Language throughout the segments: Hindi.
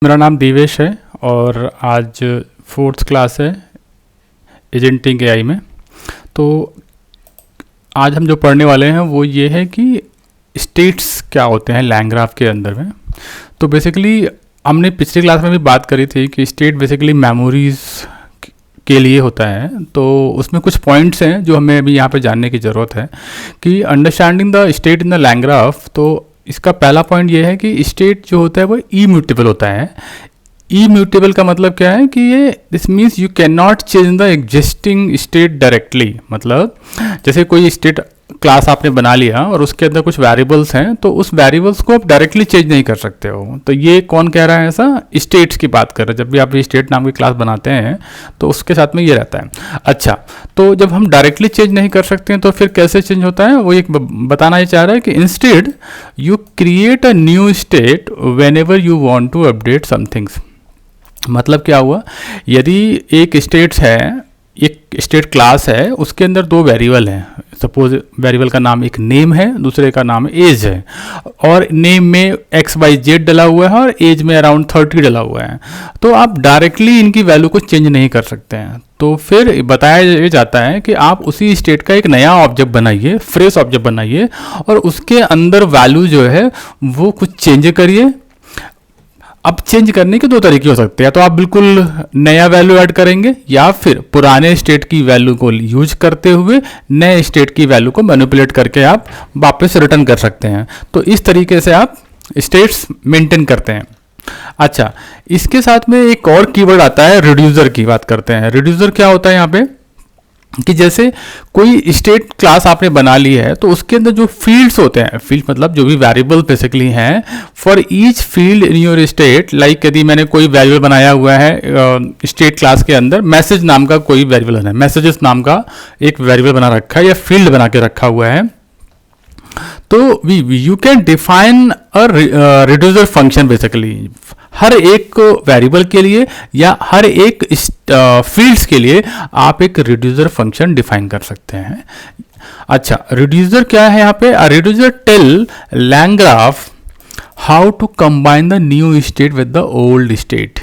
मेरा नाम देवेश है और आज फोर्थ क्लास है एजेंटिंग एआई में। तो आज हम जो पढ़ने वाले हैं वो ये है कि स्टेट्स क्या होते हैं लैंग्राफ के अंदर में। तो बेसिकली हमने पिछली क्लास में भी बात करी थी कि स्टेट बेसिकली मेमोरीज के लिए होता है। तो उसमें कुछ पॉइंट्स हैं जो हमें अभी यहाँ पे जानने की ज़रूरत है कि understanding the state in the लैंग्राफ। तो इसका पहला पॉइंट ये है कि स्टेट जो होता है वो इम्यूटेबल होता है। इम्यूटेबल का मतलब क्या है कि ये this means you can not change the existing state directly. मतलब जैसे कोई स्टेट क्लास आपने बना लिया और उसके अंदर कुछ वेरिएबल्स हैं तो उस वेरिएबल्स को आप डायरेक्टली चेंज नहीं कर सकते हो। तो ये कौन कह रहा है ऐसा? स्टेट्स की बात कर रहे हैं। जब भी आप ये स्टेट नाम की क्लास बनाते हैं तो उसके साथ में ये रहता है। अच्छा, तो जब हम डायरेक्टली चेंज नहीं कर सकते हैं तो फिर कैसे चेंज होता है वो एक बताना ये चाह रहा है कि instead you create a new state whenever you want to update somethings. मतलब क्या हुआ, यदि एक स्टेट्स है, एक स्टेट क्लास है, उसके अंदर दो वेरिएबल हैं। सपोज वेरिएबल का नाम एक नेम है, दूसरे का नाम एज है, और नेम में XYZ डला हुआ है और एज में अराउंड 30 डला हुआ है। तो आप डायरेक्टली इनकी वैल्यू को चेंज नहीं कर सकते हैं। तो फिर बताया जाता है कि आप उसी स्टेट का एक नया ऑब्जेक्ट बनाइए, फ्रेश ऑब्जेक्ट बनाइए, और उसके अंदर वैल्यू जो है वो कुछ चेंज करिए। अब चेंज करने के दो तरीके हो सकते हैं, तो आप बिल्कुल नया वैल्यू ऐड करेंगे या फिर पुराने स्टेट की वैल्यू को यूज करते हुए नए स्टेट की वैल्यू को मैनिपुलेट करके आप वापस रिटर्न कर सकते हैं। तो इस तरीके से आप स्टेट्स मेंटेन करते हैं। अच्छा, इसके साथ में एक और कीवर्ड आता है, रिड्यूसर की बात करते हैं। रिड्यूसर क्या होता है यहाँ पे कि जैसे कोई स्टेट क्लास आपने बना ली है तो उसके अंदर जो फील्ड्स होते हैं, फील्ड मतलब जो भी वेरिएबल बेसिकली हैं, for each field in your state, like यदि मैंने कोई वेरिएबल बनाया हुआ है स्टेट क्लास के अंदर, मैसेज नाम का कोई वेरिएबल है, मैसेजेस नाम का एक वेरिएबल बना रखा है या फील्ड बना के रखा हुआ है, तो you can define a reducer function. Basically हर एक वेरिएबल के लिए या हर एक फील्ड्स के लिए आप एक रिड्यूसर फंक्शन डिफाइन कर सकते हैं। अच्छा, रिड्यूसर क्या है यहाँ पे? Reducer tell LangGraph how to combine the new state with the old state.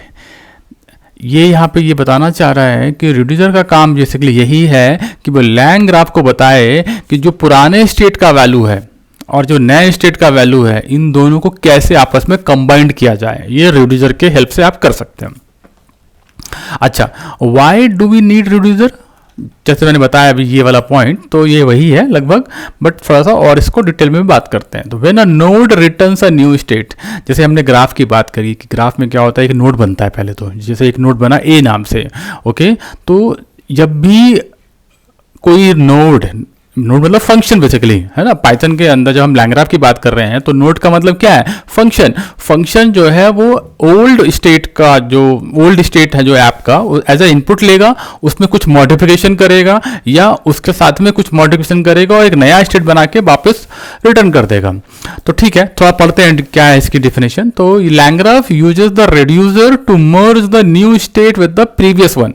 ये यहाँ पे ये बताना चाह रहा है कि रिड्यूसर का काम बेसिकली यही है कि वो लैंग्राफ को बताए कि जो पुराने स्टेट का वैल्यू है और जो नए स्टेट का वैल्यू है, इन दोनों को कैसे आपस में कंबाइंड किया जाए। ये रिड्यूसर के हेल्प से आप कर सकते हैं। अच्छा, why do we need reducer? जैसे मैंने बताया अभी ये वाला पॉइंट, तो ये वही है लगभग, बट थोड़ा सा और इसको डिटेल में बात करते हैं। तो when a node returns a new state, जैसे हमने ग्राफ की बात करी कि ग्राफ में क्या होता है, एक नोड बनता है पहले। तो जैसे एक नोड बना ए नाम से, ओके, तो जब भी कोई नोड मतलब फंक्शन बेसिकली है ना, पाइथन के अंदर जब हम लैंग्राफ की बात कर रहे हैं तो नोड का मतलब क्या है? फंक्शन। फंक्शन जो है वो ओल्ड स्टेट का, जो ओल्ड स्टेट है जो ऐप का, एज अ इनपुट लेगा, उसमें कुछ मॉडिफिकेशन करेगा या उसके साथ में कुछ मॉडिफिकेशन करेगा और एक नया स्टेट बना के वापस रिटर्न कर देगा। तो ठीक है, थोड़ा पढ़ते हैं क्या है इसकी डेफिनेशन। तो LangGraph uses the reducer to merge the new state with the previous one,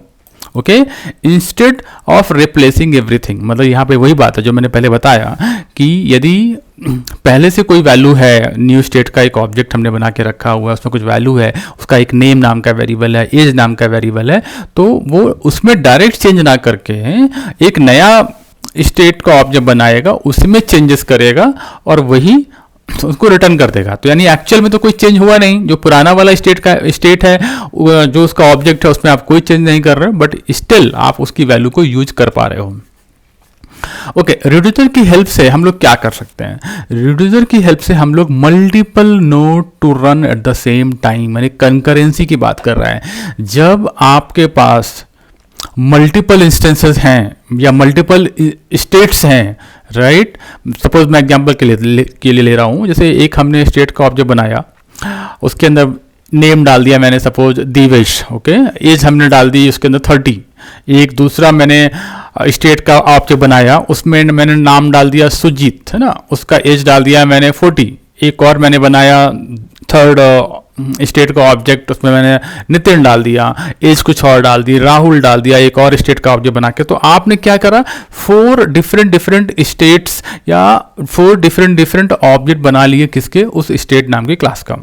okay, instead of replacing everything. मतलब यहाँ पे वही बात है जो मैंने पहले बताया कि यदि पहले से कोई वैल्यू है, न्यू स्टेट का एक ऑब्जेक्ट हमने बना के रखा हुआ है, उसमें कुछ वैल्यू है, उसका एक नेम नाम का वेरिएबल है, एज नाम का वेरिएबल है, तो वो उसमें डायरेक्ट चेंज ना करके एक नया स्टेट का ऑब्जेक्ट बनाएगा, उसमें चेंजेस करेगा और वही उसको रिटर्न कर देगा। तो यानी एक्चुअल में तो कोई चेंज हुआ नहीं, जो पुराना वाला स्टेट है जो उसका ऑब्जेक्ट है उसमें आप कोई चेंज नहीं कर रहे, बट स्टिल आप उसकी वैल्यू को यूज कर पा रहे हो। ओके, रिड्यूसर की हेल्प से हम लोग क्या कर सकते हैं? रिड्यूसर की हेल्प से हम लोग multiple node to run at the same time, यानी कंकरेंसी की बात कर रहा है। जब आपके पास मल्टीपल इंस्टेंसेस हैं या मल्टीपल स्टेट्स हैं, राइट, सपोज मैं एग्जांपल के लिए ले रहा हूँ, जैसे एक हमने स्टेट का ऑब्जेक्ट बनाया, उसके अंदर नेम डाल दिया मैंने सपोज देवेश, ओके, एज हमने डाल दी उसके अंदर 30। एक दूसरा मैंने स्टेट का ऑब्जेक्ट बनाया, उसमें मैंने नाम डाल दिया सुजीत, है ना, उसका एज डाल दिया मैंने 40। एक और मैंने बनाया थर्ड स्टेट का ऑब्जेक्ट, उसमें मैंने नितिन डाल दिया, एज कुछ और डाल दी, राहुल डाल दिया, एक और स्टेट का ऑब्जेक्ट बना के। तो आपने क्या करा, 4 डिफरेंट स्टेट्स या 4 डिफरेंट ऑब्जेक्ट बना लिए, किसके? उस स्टेट नाम की क्लास का।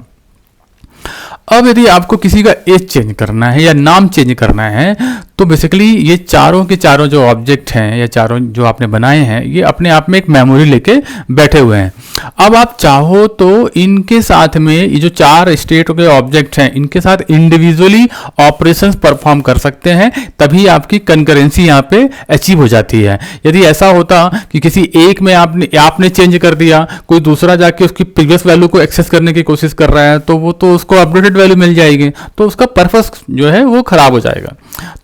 अब यदि आपको किसी का एज चेंज करना है या नाम चेंज करना है, तो बेसिकली ये चारों के चारों जो ऑब्जेक्ट हैं या चारों जो आपने बनाए हैं, ये अपने आप में एक मेमोरी लेके बैठे हुए हैं। अब आप चाहो तो इनके साथ में ये जो चार स्टेट के ऑब्जेक्ट हैं, इनके साथ इंडिविजुअली ऑपरेशंस परफॉर्म कर सकते हैं, तभी आपकी कंकरेंसी यहाँ पे अचीव हो जाती है। यदि ऐसा होता कि किसी एक में आपने चेंज कर दिया, कोई दूसरा जाके उसकी प्रीवियस वैल्यू को एक्सेस करने की कोशिश कर रहा है, तो वो तो उसको अपडेटेड वैल्यू मिल जाएगी, तो उसका पर्पस जो है वो खराब हो जाएगा।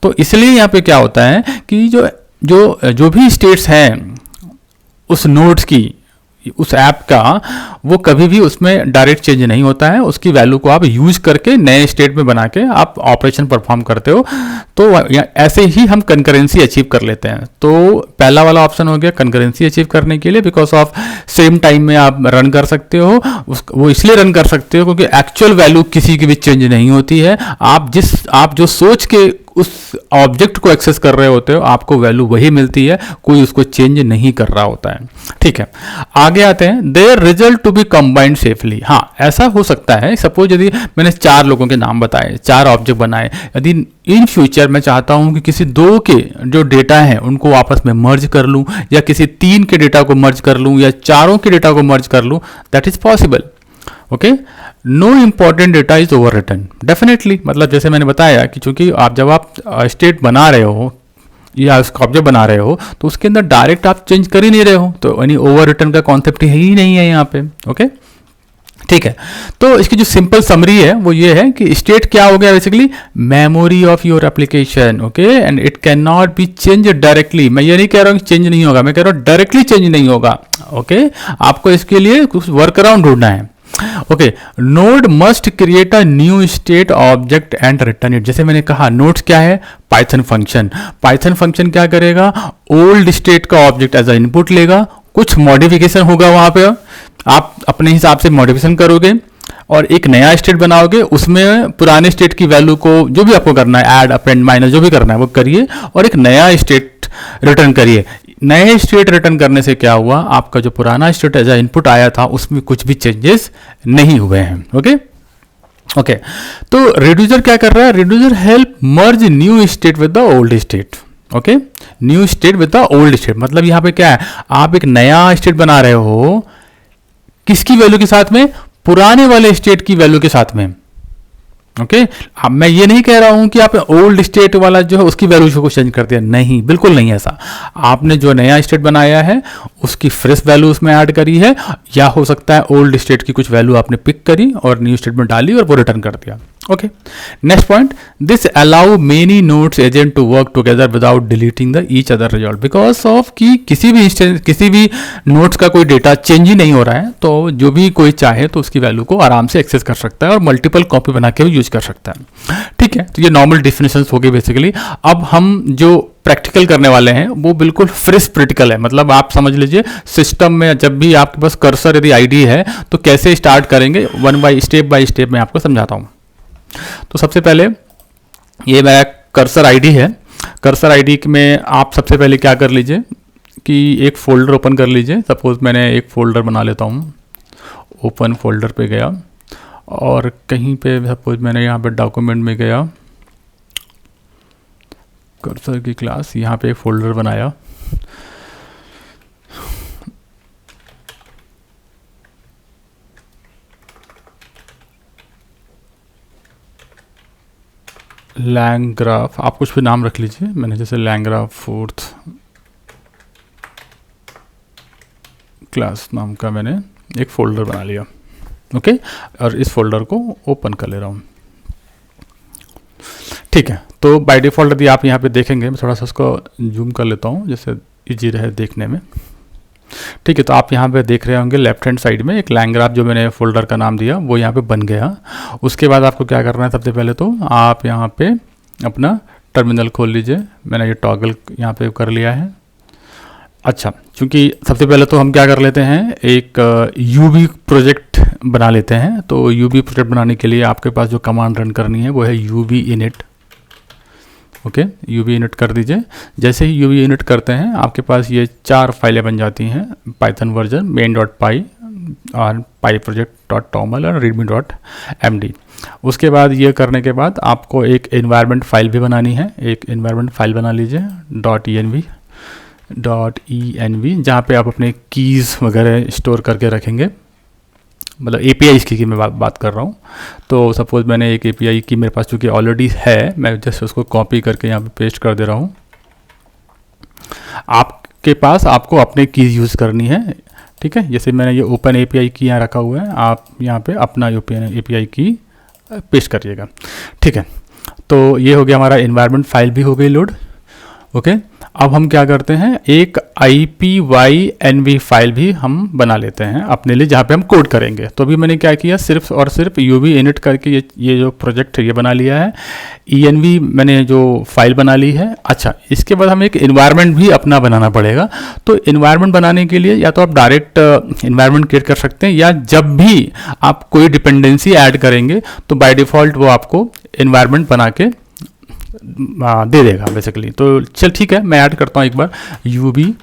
तो इसलिए यहाँ पे क्या होता है कि जो भी स्टेट्स हैं उस नोड्स की, उस ऐप का, वो कभी भी उसमें डायरेक्ट चेंज नहीं होता है। उसकी वैल्यू को आप यूज करके नए स्टेट में बना के आप ऑपरेशन परफॉर्म करते हो, तो ऐसे ही हम कंकरेंसी अचीव कर लेते हैं। तो पहला वाला ऑप्शन हो गया कंकरेंसी अचीव करने के लिए, बिकॉज ऑफ सेम टाइम में आप रन कर सकते हो। वो इसलिए रन कर सकते हो क्योंकि एक्चुअल वैल्यू किसी की भी चेंज नहीं होती है। आप जो सोच के उस ऑब्जेक्ट को एक्सेस कर रहे होते हो, आपको वैल्यू वही मिलती है, कोई उसको चेंज नहीं कर रहा होता है। ठीक है, आगे आते हैं। Their result to be combined safely. हाँ, ऐसा हो सकता है, सपोज यदि मैंने 4 लोगों के नाम बताए, 4 ऑब्जेक्ट बनाए, यदि इन फ्यूचर मैं चाहता हूं कि किसी 2 के जो डेटा है उनको आपस में मर्ज कर लूं, या किसी 3 के डेटा को मर्ज कर लूं, या चारों के डेटा को मर्ज कर लूं, that is possible. Okay, no important data is overwritten. Definitely, मतलब जैसे मैंने बताया कि चूंकि जब आप स्टेट बना रहे हो या उसका ऑब्जेक्ट बना रहे हो, तो उसके अंदर डायरेक्ट आप चेंज कर ही नहीं रहे हो, तो यानी ओवर रिटन का कॉन्सेप्ट ही नहीं है यहाँ पे। ओके, ठीक है। तो इसकी जो सिंपल समरी है वो ये है कि स्टेट क्या हो गया, basically memory of your application. Okay, and it can not be change directly. मैं ये नहीं कह रहा हूँ कि चेंज नहीं होगा, मैं कह रहा हूँ डायरेक्टली चेंज नहीं होगा। ओके, आपको इसके लिए कुछ वर्क अराउंड ढूंढना है। Okay, node must create a new state object and return it. जैसे मैंने कहा, नोड्स क्या है, पाइथन फंक्शन। पाइथन फंक्शन क्या करेगा, ओल्ड स्टेट का ऑब्जेक्ट एज अ इनपुट लेगा, कुछ मॉडिफिकेशन होगा वहां पे, आप अपने हिसाब से मॉडिफिकेशन करोगे और एक नया स्टेट बनाओगे, उसमें पुराने स्टेट की वैल्यू को जो भी आपको करना है, ऐड अपेंड माइनस जो भी करना है वो करिए, और एक नया स्टेट रिटर्न करिए। नए स्टेट रिटर्न करने से क्या हुआ, आपका जो पुराना स्टेट एज इनपुट आया था उसमें कुछ भी चेंजेस नहीं हुए हैं। ओके ओके, तो रिड्यूसर क्या कर रहा है, reducer help merge new state with the old state. Okay, new state with the old state, मतलब यहां पे क्या है, आप एक नया स्टेट बना रहे हो, किसकी वैल्यू के साथ में, पुराने वाले स्टेट की वैल्यू के साथ में। ओके, अब मैं ये नहीं कह रहा हूं कि आप ओल्ड स्टेट वाला जो है उसकी वैल्यू को चेंज कर दिया, नहीं, बिल्कुल नहीं ऐसा। आपने जो नया स्टेट बनाया है उसकी फ्रेश वैल्यू उसमें ऐड करी है, या हो सकता है ओल्ड स्टेट की कुछ वैल्यू आपने पिक करी और न्यू स्टेट में डाली और वो रिटर्न कर दिया। Okay, next point, this allow many nodes agent to work together without deleting the each other result, because of कि किसी भी नोड्स का कोई डेटा चेंज ही नहीं हो रहा है, तो जो भी कोई चाहे तो उसकी वैल्यू को आराम से एक्सेस कर सकता है और मल्टीपल कॉपी बना के भी यूज कर सकता है। ठीक है, तो ये नॉर्मल डिफिनेशंस हो गई बेसिकली। अब हम जो प्रैक्टिकल करने वाले हैं वो बिल्कुल फ्रेश प्रैक्टिकल है, मतलब आप समझ लीजिए सिस्टम में जब भी आपके पास कर्सर यदि आईडी है तो कैसे स्टार्ट करेंगे, बाय स्टेप मैं आपको समझाता हूँ। तो सबसे पहले ये मेरा कर्सर आईडी है। कर्सर आईडी में आप सबसे पहले क्या कर लीजिए कि एक फोल्डर ओपन कर लीजिए। सपोज मैंने एक फोल्डर बना लेता हूँ, ओपन फोल्डर पे गया और कहीं पे सपोज मैंने यहाँ पे डॉक्यूमेंट में गया, कर्सर की क्लास, यहाँ पे एक फोल्डर बनाया। लैंग्राफ, आप कुछ भी नाम रख लीजिए, मैंने जैसे लैंग्राफ 4th क्लास नाम का मैंने एक फ़ोल्डर बना लिया। ओके, और इस फोल्डर को ओपन कर ले रहा हूँ। ठीक है, तो बाय डिफ़ॉल्ट यदि आप यहाँ पे देखेंगे, मैं थोड़ा सा उसको जूम कर लेता हूँ जिससे इजी रहे देखने में। ठीक है, तो आप यहाँ पे देख रहे होंगे लेफ्ट हैंड साइड में एक लैंग्राफ जो मैंने फोल्डर का नाम दिया वो यहाँ पे बन गया। उसके बाद आपको क्या करना है, सबसे पहले तो आप यहाँ पे अपना टर्मिनल खोल लीजिए। मैंने ये टॉगल यहाँ पे कर लिया है। अच्छा, चूँकि सबसे पहले तो हम क्या कर लेते हैं, एक यूवी प्रोजेक्ट बना लेते हैं। तो यूवी प्रोजेक्ट बनाने के लिए आपके पास जो कमांड रन करनी है वो है UV init. Okay, UV init कर दीजिए। जैसे ही यूवी इनिट करते हैं आपके पास ये 4 फाइलें बन जाती हैं, पाइथन वर्जन, main.py और py project.toml और readme.md। उसके बाद ये करने के बाद आपको एक एनवायरनमेंट फाइल भी बनानी है। एक एनवायरनमेंट फाइल बना लीजिए .env जहाँ पे आप अपने कीज़ वगैरह स्टोर करके रखेंगे, मतलब API की मैं बात कर रहा हूँ। तो सपोज़ मैंने एक API की मेरे पास चूँकि ऑलरेडी है, मैं जस्ट उसको कॉपी करके यहाँ पे पेस्ट कर दे रहा हूँ। आपके पास आपको अपने कीज़ यूज़ करनी है, ठीक है। जैसे मैंने ये ओपन API की यहाँ रखा हुआ है, आप यहाँ पे अपना API की पेस्ट करिएगा, ठीक है। तो ये हो गया हमारा एनवायरनमेंट फाइल भी हो गई लोड, ओके। अब हम क्या करते हैं, एक IPYNV फाइल भी हम बना लेते हैं अपने लिए, जहाँ पे हम कोड करेंगे। तो अभी मैंने क्या किया, सिर्फ और सिर्फ UV init करके ये जो प्रोजेक्ट है ये बना लिया है। ENV मैंने जो फाइल बना ली है। अच्छा, इसके बाद हमें एक इन्वायरमेंट भी अपना बनाना पड़ेगा। तो इन्वायरमेंट बनाने के लिए या तो आप डायरेक्ट इन्वायरमेंट क्रिएट कर सकते हैं, या जब भी आप कोई डिपेंडेंसी ऐड करेंगे तो बाय डिफ़ॉल्ट वो आपको इन्वायरमेंट बना के दे देगा बेसिकली। तो चल ठीक है, मैं ऐड करता हूँ एक बार। UV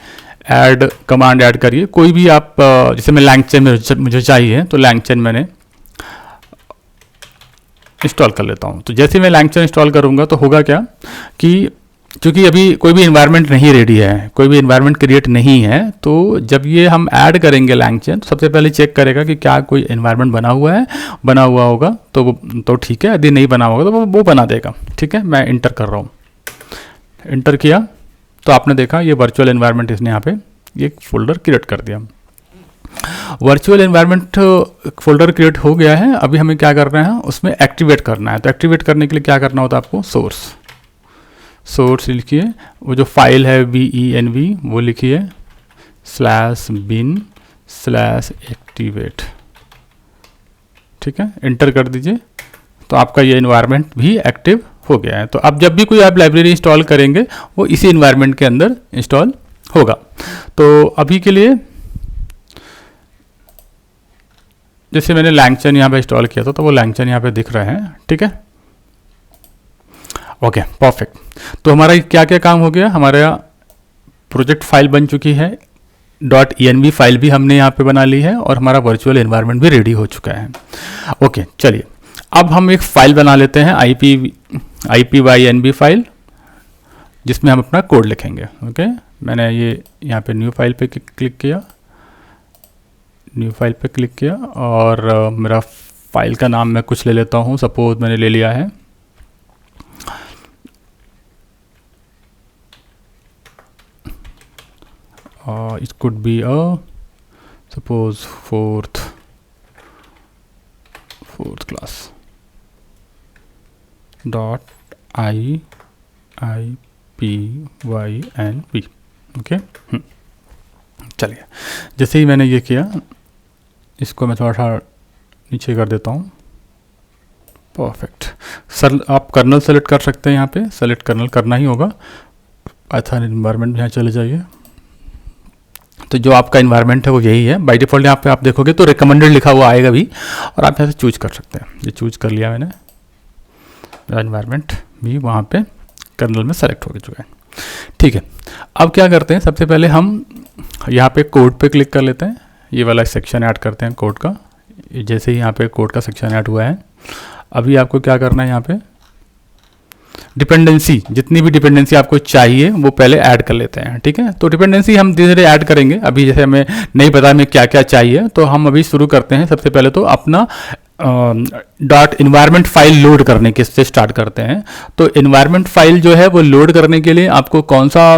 ऐड कमांड ऐड करिए कोई भी आप, जैसे मैं LangChain मुझे चाहिए तो LangChain मैंने इंस्टॉल कर लेता हूँ। तो जैसे मैं LangChain इंस्टॉल करूँगा तो होगा क्या कि क्योंकि अभी कोई भी इन्वायरमेंट नहीं रेडी है, कोई भी इन्वायरमेंट क्रिएट नहीं है, तो जब ये हम ऐड करेंगे LangChain तो सबसे पहले चेक करेगा कि क्या कोई इन्वायरमेंट बना हुआ है। बना हुआ होगा तो ठीक है, यदि नहीं बना होगा तो वो बना देगा, ठीक है। मैं इंटर कर रहा हूँ, इंटर किया तो आपने देखा ये वर्चुअल इन्वायरमेंट इसने यहाँ पे ये फोल्डर क्रिएट कर दिया। वर्चुअल इन्वायरमेंट फोल्डर क्रिएट हो गया है। अभी हमें क्या करना है, उसमें एक्टिवेट करना है। तो एक्टिवेट करने के लिए क्या करना होता है आपको, सोर्स लिखिए, वो जो फाइल है VENV वो लिखिए /bin/activate, ठीक है। इंटर कर दीजिए तो आपका ये इन्वायरमेंट भी एक्टिव हो गया है। तो अब जब भी कोई आप लाइब्रेरी इंस्टॉल करेंगे वो इसी इन्वायरमेंट के अंदर इंस्टॉल होगा। तो अभी के लिए जैसे मैंने LangChain यहाँ पे इंस्टॉल किया था तो वो LangChain यहाँ पे दिख रहे हैं, ठीक है। Okay, perfect. तो हमारा क्या क्या काम हो गया, हमारा प्रोजेक्ट फाइल बन चुकी है, .env फाइल भी हमने यहाँ पे बना ली है, और हमारा वर्चुअल एनवायरनमेंट भी रेडी हो चुका है। ओके, चलिए अब हम एक फ़ाइल बना लेते हैं IPYNV फाइल, जिसमें हम अपना कोड लिखेंगे। ओके, मैंने ये यहाँ पे न्यू फाइल पे क्लिक किया, और मेरा फाइल का नाम मैं कुछ ले लेता हूँ। सपोज मैंने ले लिया है it could be a suppose fourth class .IPYNV, okay. चलिए, जैसे ही मैंने ये किया इसको मैं थोड़ा सा नीचे कर देता हूँ। परफेक्ट। सर आप कर्नल सेलेक्ट कर सकते हैं, यहाँ पे सेलेक्ट कर्नल करना ही होगा। पाइथन एनवायरनमेंट यहाँ चले जाइए। तो जो आपका इन्वायरमेंट है वो यही है। बाय डिफ़ॉल्ट यहाँ पे आप देखोगे तो रिकमेंडेड लिखा हुआ आएगा भी, और आप यहाँ से चूज कर सकते हैं। ये चूज कर लिया मैंने, मेरा इन्वायरमेंट भी वहाँ पे कर्नल में सेलेक्ट हो चुका है, ठीक है। अब क्या करते हैं, सबसे पहले हम यहाँ पे कोड पे क्लिक कर लेते हैं। ये वाला सेक्शन ऐड करते हैं कोड का। जैसे ही यहाँ पे कोड का सेक्शन ऐड हुआ है, अभी आपको क्या करना है, यहाँ पे डिपेंडेंसी, जितनी भी डिपेंडेंसी आपको चाहिए वो पहले ऐड कर लेते हैं, ठीक है। तो डिपेंडेंसी हम धीरे धीरे ऐड करेंगे। अभी जैसे हमें नहीं पता हमें क्या क्या चाहिए, तो हम अभी शुरू करते हैं। सबसे पहले तो अपना .environment फाइल लोड करने के से स्टार्ट करते हैं। तो इन्वायरमेंट फाइल जो है वो लोड करने के लिए आपको कौन सा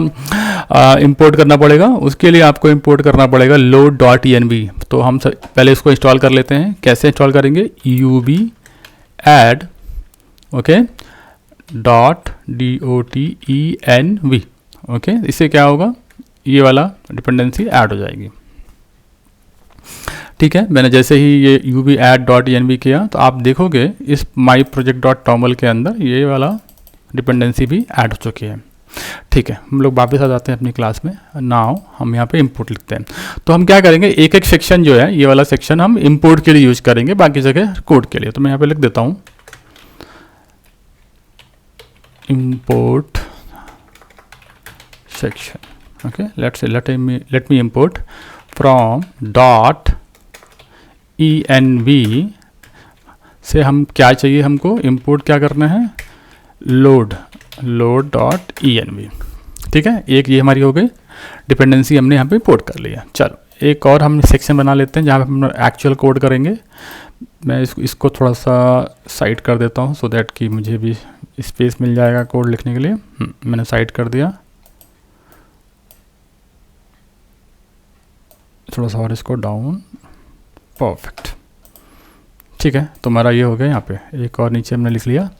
इंपोर्ट करना पड़ेगा, उसके लिए आपको इंपोर्ट करना पड़ेगा load.env। तो हम पहले इसको इंस्टॉल कर लेते हैं। कैसे इंस्टॉल करेंगे, UV add okay .dotenv, okay. इससे क्या होगा, ये वाला डिपेंडेंसी ऐड हो जाएगी, ठीक है। मैंने जैसे ही ये UV add.env किया तो आप देखोगे इस my project.toml के अंदर ये वाला डिपेंडेंसी भी ऐड हो चुकी है, ठीक है। हम लोग वापस आ जाते हैं अपनी क्लास में। नाउ हम यहाँ पे इंपोर्ट लिखते हैं। तो हम क्या करेंगे, एक एक सेक्शन जो है, ये वाला सेक्शन हम इंपोर्ट के लिए यूज करेंगे, बाकी जगह कोड के लिए। तो मैं यहाँ पे लिख देता हूँ import section, okay। let me import from .env से हम क्या चाहिए, हमको इंपोर्ट क्या करना है, लोड डॉट env। ठीक है, एक ये हमारी हो गई डिपेंडेंसी, हमने यहाँ पे इंपोर्ट कर लिया। चलो एक और हम सेक्शन बना लेते हैं जहाँ पे हम एक्चुअल कोड करेंगे। मैं इसको थोड़ा सा साइड कर देता हूँ सो दैट कि मुझे भी स्पेस मिल जाएगा कोड लिखने के लिए। मैंने साइड कर दिया, थोड़ा सा और इसको डाउन, परफेक्ट। ठीक है, तो हमारा ये हो गया। यहाँ पे एक और नीचे हमने लिख लिया।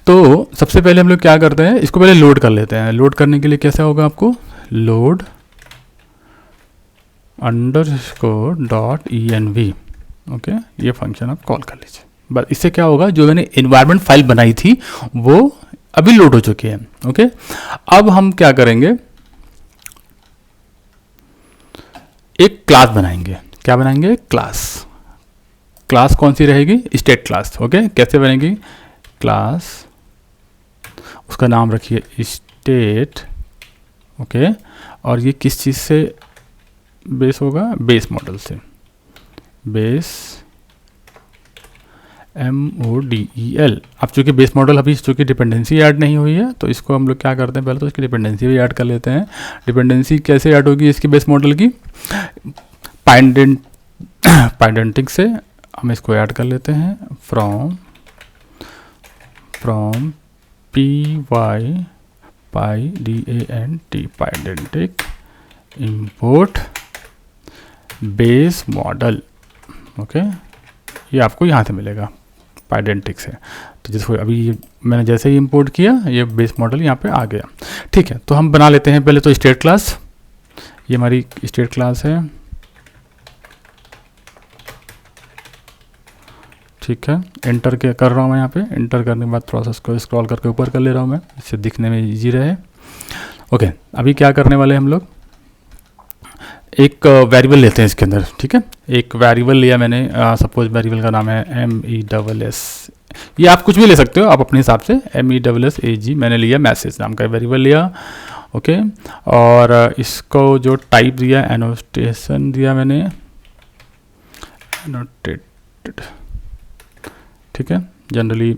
तो सबसे पहले हम लोग क्या करते हैं, इसको पहले लोड कर लेते हैं। लोड करने के लिए कैसा होगा, आपको load underscore dot env, okay, ये फंक्शन आप कॉल कर लीजिए। बस इससे क्या होगा, जो मैंने एनवायरनमेंट फाइल बनाई थी वो अभी लोड हो चुकी है। ओके, अब हम क्या करेंगे, एक क्लास बनाएंगे। क्या बनाएंगे, क्लास कौन सी रहेगी, स्टेट क्लास। ओके, कैसे बनेगी क्लास, उसका नाम रखिए स्टेट। ओके, और ये किस चीज़ से बेस होगा, बेस मॉडल से, बेस MODEL। अब चूंकि बेस मॉडल अभी चूंकि डिपेंडेंसी ऐड नहीं हुई है तो इसको हम लोग क्या करते हैं, पहले तो इसकी डिपेंडेंसी भी ऐड कर लेते हैं। डिपेंडेंसी कैसे ऐड होगी इसकी बेस मॉडल की, पाइडेंटिक से हम इसको ऐड कर लेते हैं, from PYDANT Pydantic import base model. Okay, ये आपको यहाँ से मिलेगा पाइडेंटिक से। तो जिसको अभी मैंने जैसे ही इंपोर्ट किया ये बेस मॉडल यहाँ पे आ गया। ठीक है, तो हम बना लेते हैं पहले तो स्टेट क्लास। ये हमारी स्टेट क्लास है। ठीक है, एंटर के कर रहा हूँ मैं यहाँ पे। एंटर करने के बाद थोड़ा सा इसको स्क्रॉल करके ऊपर कर ले रहा हूँ मैं, इससे दिखने में इजी रहे। ओके, अभी क्या करने वाले हैं हम लोग, एक वेरिएबल लेते हैं इसके अंदर। ठीक है, एक वेरिएबल लिया मैंने, सपोज वेरिएबल का नाम है MESS। ये आप कुछ भी ले सकते हो आप अपने हिसाब से, MESSAG मैंने लिया, मैसेज नाम का वेरिएबल लिया। ओके, और इसको जो टाइप दिया, एनोटेशन दिया मैंने, एनोटेटेड। ठीक है, जनरली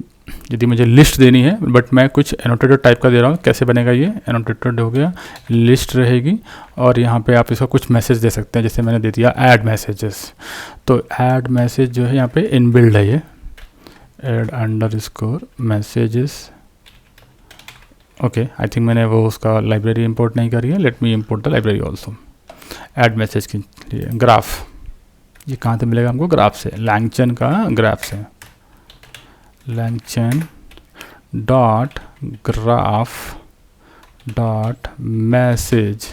यदि मुझे लिस्ट देनी है, बट मैं कुछ एनोटेटेड टाइप का दे रहा हूँ। कैसे बनेगा ये, एनोटेटेड हो गया, लिस्ट रहेगी, और यहाँ पे आप इसका कुछ मैसेज दे सकते हैं। जैसे मैंने दे दिया ऐड मैसेजेस, तो ऐड मैसेज जो है यहाँ पे इनबिल्ड है, ये add underscore messages. Okay, I think मैंने वो उसका लाइब्रेरी इंपोर्ट नहीं करी है, let me import the library also. Add message के लिए ग्राफ, ये कहाँ से मिलेगा हमको, ग्राफ से, लैंगचन का ग्राफ से, LangChain dot graph dot message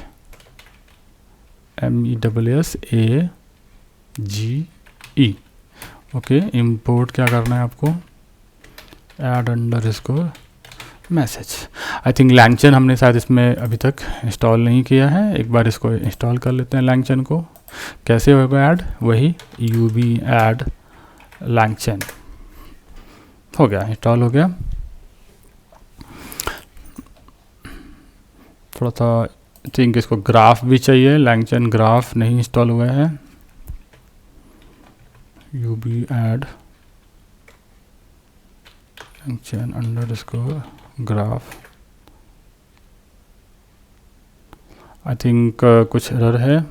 MESSAGE। Okay, import क्या करना है आपको, add underscore message. I think LangChain हमने शायद इसमें अभी तक इंस्टॉल नहीं किया है, एक बार इसको इंस्टॉल कर लेते हैं लैंगचन को। कैसे होगा ऐड, वही UB ऐड लैंगचन, हो गया, इंस्टॉल हो गया। थोड़ा सा थिंक इसको ग्राफ भी चाहिए, लैंगचन ग्राफ नहीं इंस्टॉल हुआ है, UB add LangChain underscore graph. I think कुछ एरर है,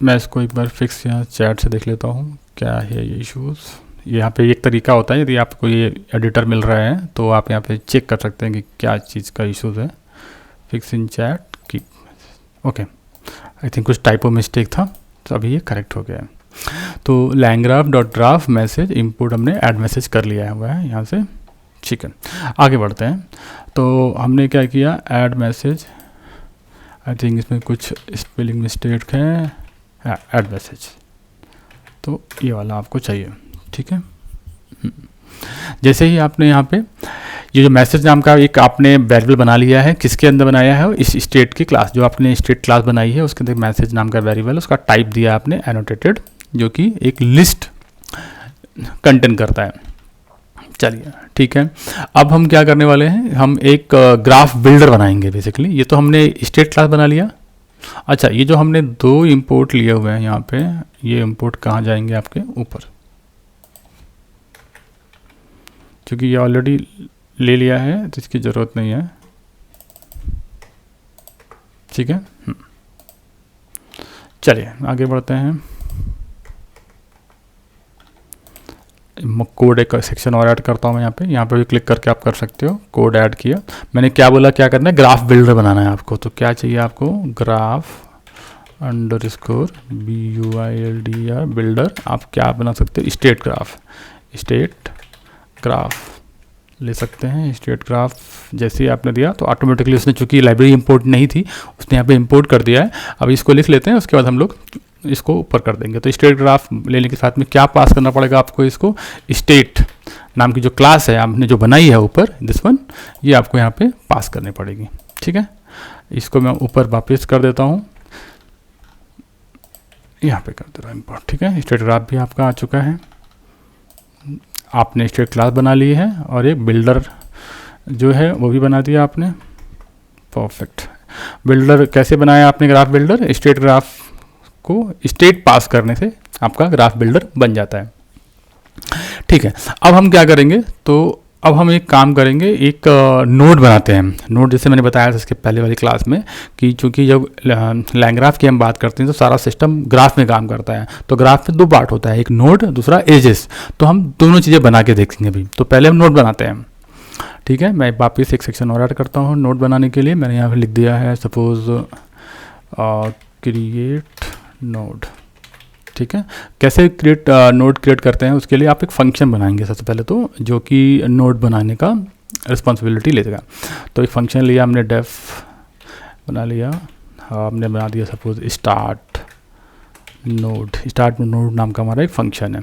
मैं इसको एक बार फिक्स यहाँ चैट से देख लेता हूँ क्या है ये इश्यूज़। यहाँ पे एक तरीका होता है, यदि आपको ये एडिटर मिल रहा है तो आप यहाँ पे चेक कर सकते हैं कि क्या चीज़ का इश्यूज़ है। फिक्स इन चैट की, ओके, आई थिंक कुछ टाइपो मिस्टेक था, तो अभी ये करेक्ट हो गया है। तो लैंग्राफ डॉट ग्राफ मैसेज इंपोर्ट हमने ऐड मैसेज कर लिया हुआ है यहाँ से। ठीक है, आगे बढ़ते हैं। तो हमने क्या किया, ऐड मैसेज, आई थिंक इसमें कुछ स्पेलिंग मिस्टेक है, ऐड मैसेज, तो ये वाला आपको चाहिए। ठीक है, जैसे ही आपने यहाँ पे ये जो मैसेज नाम का एक आपने वेरिएबल बना लिया है, किसके अंदर बनाया है, इस स्टेट की क्लास, जो आपने स्टेट क्लास बनाई है उसके अंदर मैसेज नाम का वेरिएबल, उसका टाइप दिया आपने एनोटेटेड, जो कि एक लिस्ट कंटेन करता है। चलिए ठीक है, अब हम क्या करने वाले हैं, हम एक ग्राफ बिल्डर बनाएंगे बेसिकली। ये तो हमने स्टेट क्लास बना लिया। अच्छा, ये जो हमने 2 इंपोर्ट लिए हुए हैं यहाँ पे, ये इंपोर्ट कहाँ जाएंगे, आपके ऊपर, क्योंकि ये ऑलरेडी ले लिया है तो इसकी ज़रूरत नहीं है। ठीक है, चलिए आगे बढ़ते हैं। कोड एक सेक्शन और ऐड करता हूँ मैं यहाँ पे भी क्लिक करके आप कर सकते हो। कोड ऐड किया मैंने, क्या बोला, क्या करना है, ग्राफ बिल्डर बनाना है आपको। तो क्या चाहिए आपको, ग्राफ अंडरस्कोर BUILDR बिल्डर। आप क्या बना सकते हो, स्टेट ग्राफ ले सकते हैं। स्टेट ग्राफ जैसे ही आपने दिया तो ऑटोमेटिकली उसने, चूंकि लाइब्रेरी इंपोर्ट नहीं थी, उसने यहाँ पे इंपोर्ट कर दिया है। अब इसको लिख लेते हैं, उसके बाद हम लोग इसको ऊपर कर देंगे। तो स्टेट ग्राफ लेने के साथ में क्या पास करना पड़ेगा आपको, इसको स्टेट नाम की जो क्लास है आपने जो बनाई है ऊपर, दिस वन, ये आपको यहाँ पे पास करनी पड़ेगी। ठीक है, इसको मैं ऊपर वापस कर देता हूँ, यहाँ पे कर दे रहा हूँ इंपोर्ट। ठीक है, स्टेट ग्राफ भी आपका आ चुका है, आपने स्टेट क्लास बना ली है और एक बिल्डर जो है वो भी बना दिया आपने। परफेक्ट। बिल्डर कैसे बनाया आपने, ग्राफ बिल्डर, स्टेट ग्राफ को स्टेट पास करने से आपका ग्राफ बिल्डर बन जाता है। ठीक है, अब हम क्या करेंगे, तो अब हम एक काम करेंगे, एक नोड बनाते हैं। नोड जैसे मैंने बताया था इसके पहले वाली क्लास में कि चूंकि जब लैंग्राफ की हम बात करते हैं तो सारा सिस्टम ग्राफ में काम करता है। तो ग्राफ में 2 पार्ट होता है, एक नोड, दूसरा एजेस। तो हम दोनों चीज़ें बना के देखेंगे अभी। तो पहले हम नोड बनाते हैं। ठीक है, मैं वापस एक सेक्शन और ऐड करता हूँ नोड बनाने के लिए। मैंने यहाँ पर लिख दिया है सपोज क्रिएट नोड। ठीक है, कैसे नोड क्रिएट करते हैं, उसके लिए आप एक फंक्शन बनाएंगे सबसे पहले तो, जो कि नोड बनाने का रिस्पॉन्सिबिलिटी लेगा। तो एक फंक्शन लिया हमने, डेफ बना लिया, हमने बना दिया सपोज स्टार्ट नोड नाम का हमारा एक फंक्शन है।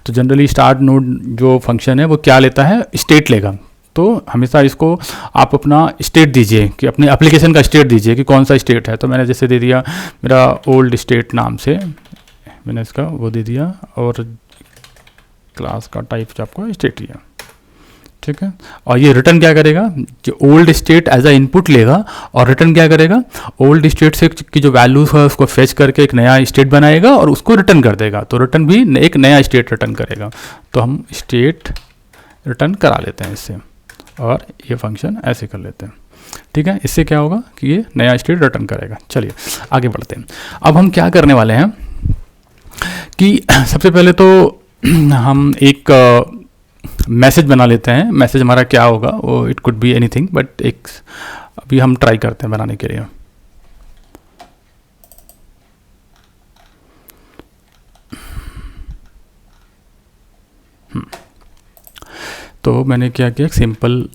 तो जनरली स्टार्ट नोड जो फंक्शन है वो क्या लेता है, स्टेट लेगा। तो हमेशा इसको आप अपना स्टेट दीजिए, कि अपने एप्लीकेशन का स्टेट दीजिए कि कौन सा स्टेट है। तो मैंने जैसे दे दिया मेरा ओल्ड स्टेट नाम से, मैंने इसका वो दे दिया, और क्लास का टाइप जो आपको स्टेट दिया। ठीक है, और ये रिटर्न क्या करेगा, जो old state as a input लेगा और रिटर्न क्या करेगा, ओल्ड स्टेट से की जो वैल्यूज है उसको फेच करके एक नया स्टेट बनाएगा और उसको रिटर्न कर देगा। तो रिटर्न भी एक नया स्टेट रिटर्न करेगा। तो हम स्टेट रिटर्न करा लेते हैं इससे, और ये फंक्शन ऐसे कर लेते हैं। ठीक है, इससे क्या होगा कि ये नया स्टेट रिटर्न करेगा। चलिए आगे बढ़ते हैं। अब हम क्या करने वाले हैं कि सबसे पहले तो हम एक मैसेज बना लेते हैं। मैसेज हमारा क्या होगा, वो it could be anything, but एक अभी हम ट्राई करते हैं बनाने के लिए। तो मैंने क्या किया, एक सिंपल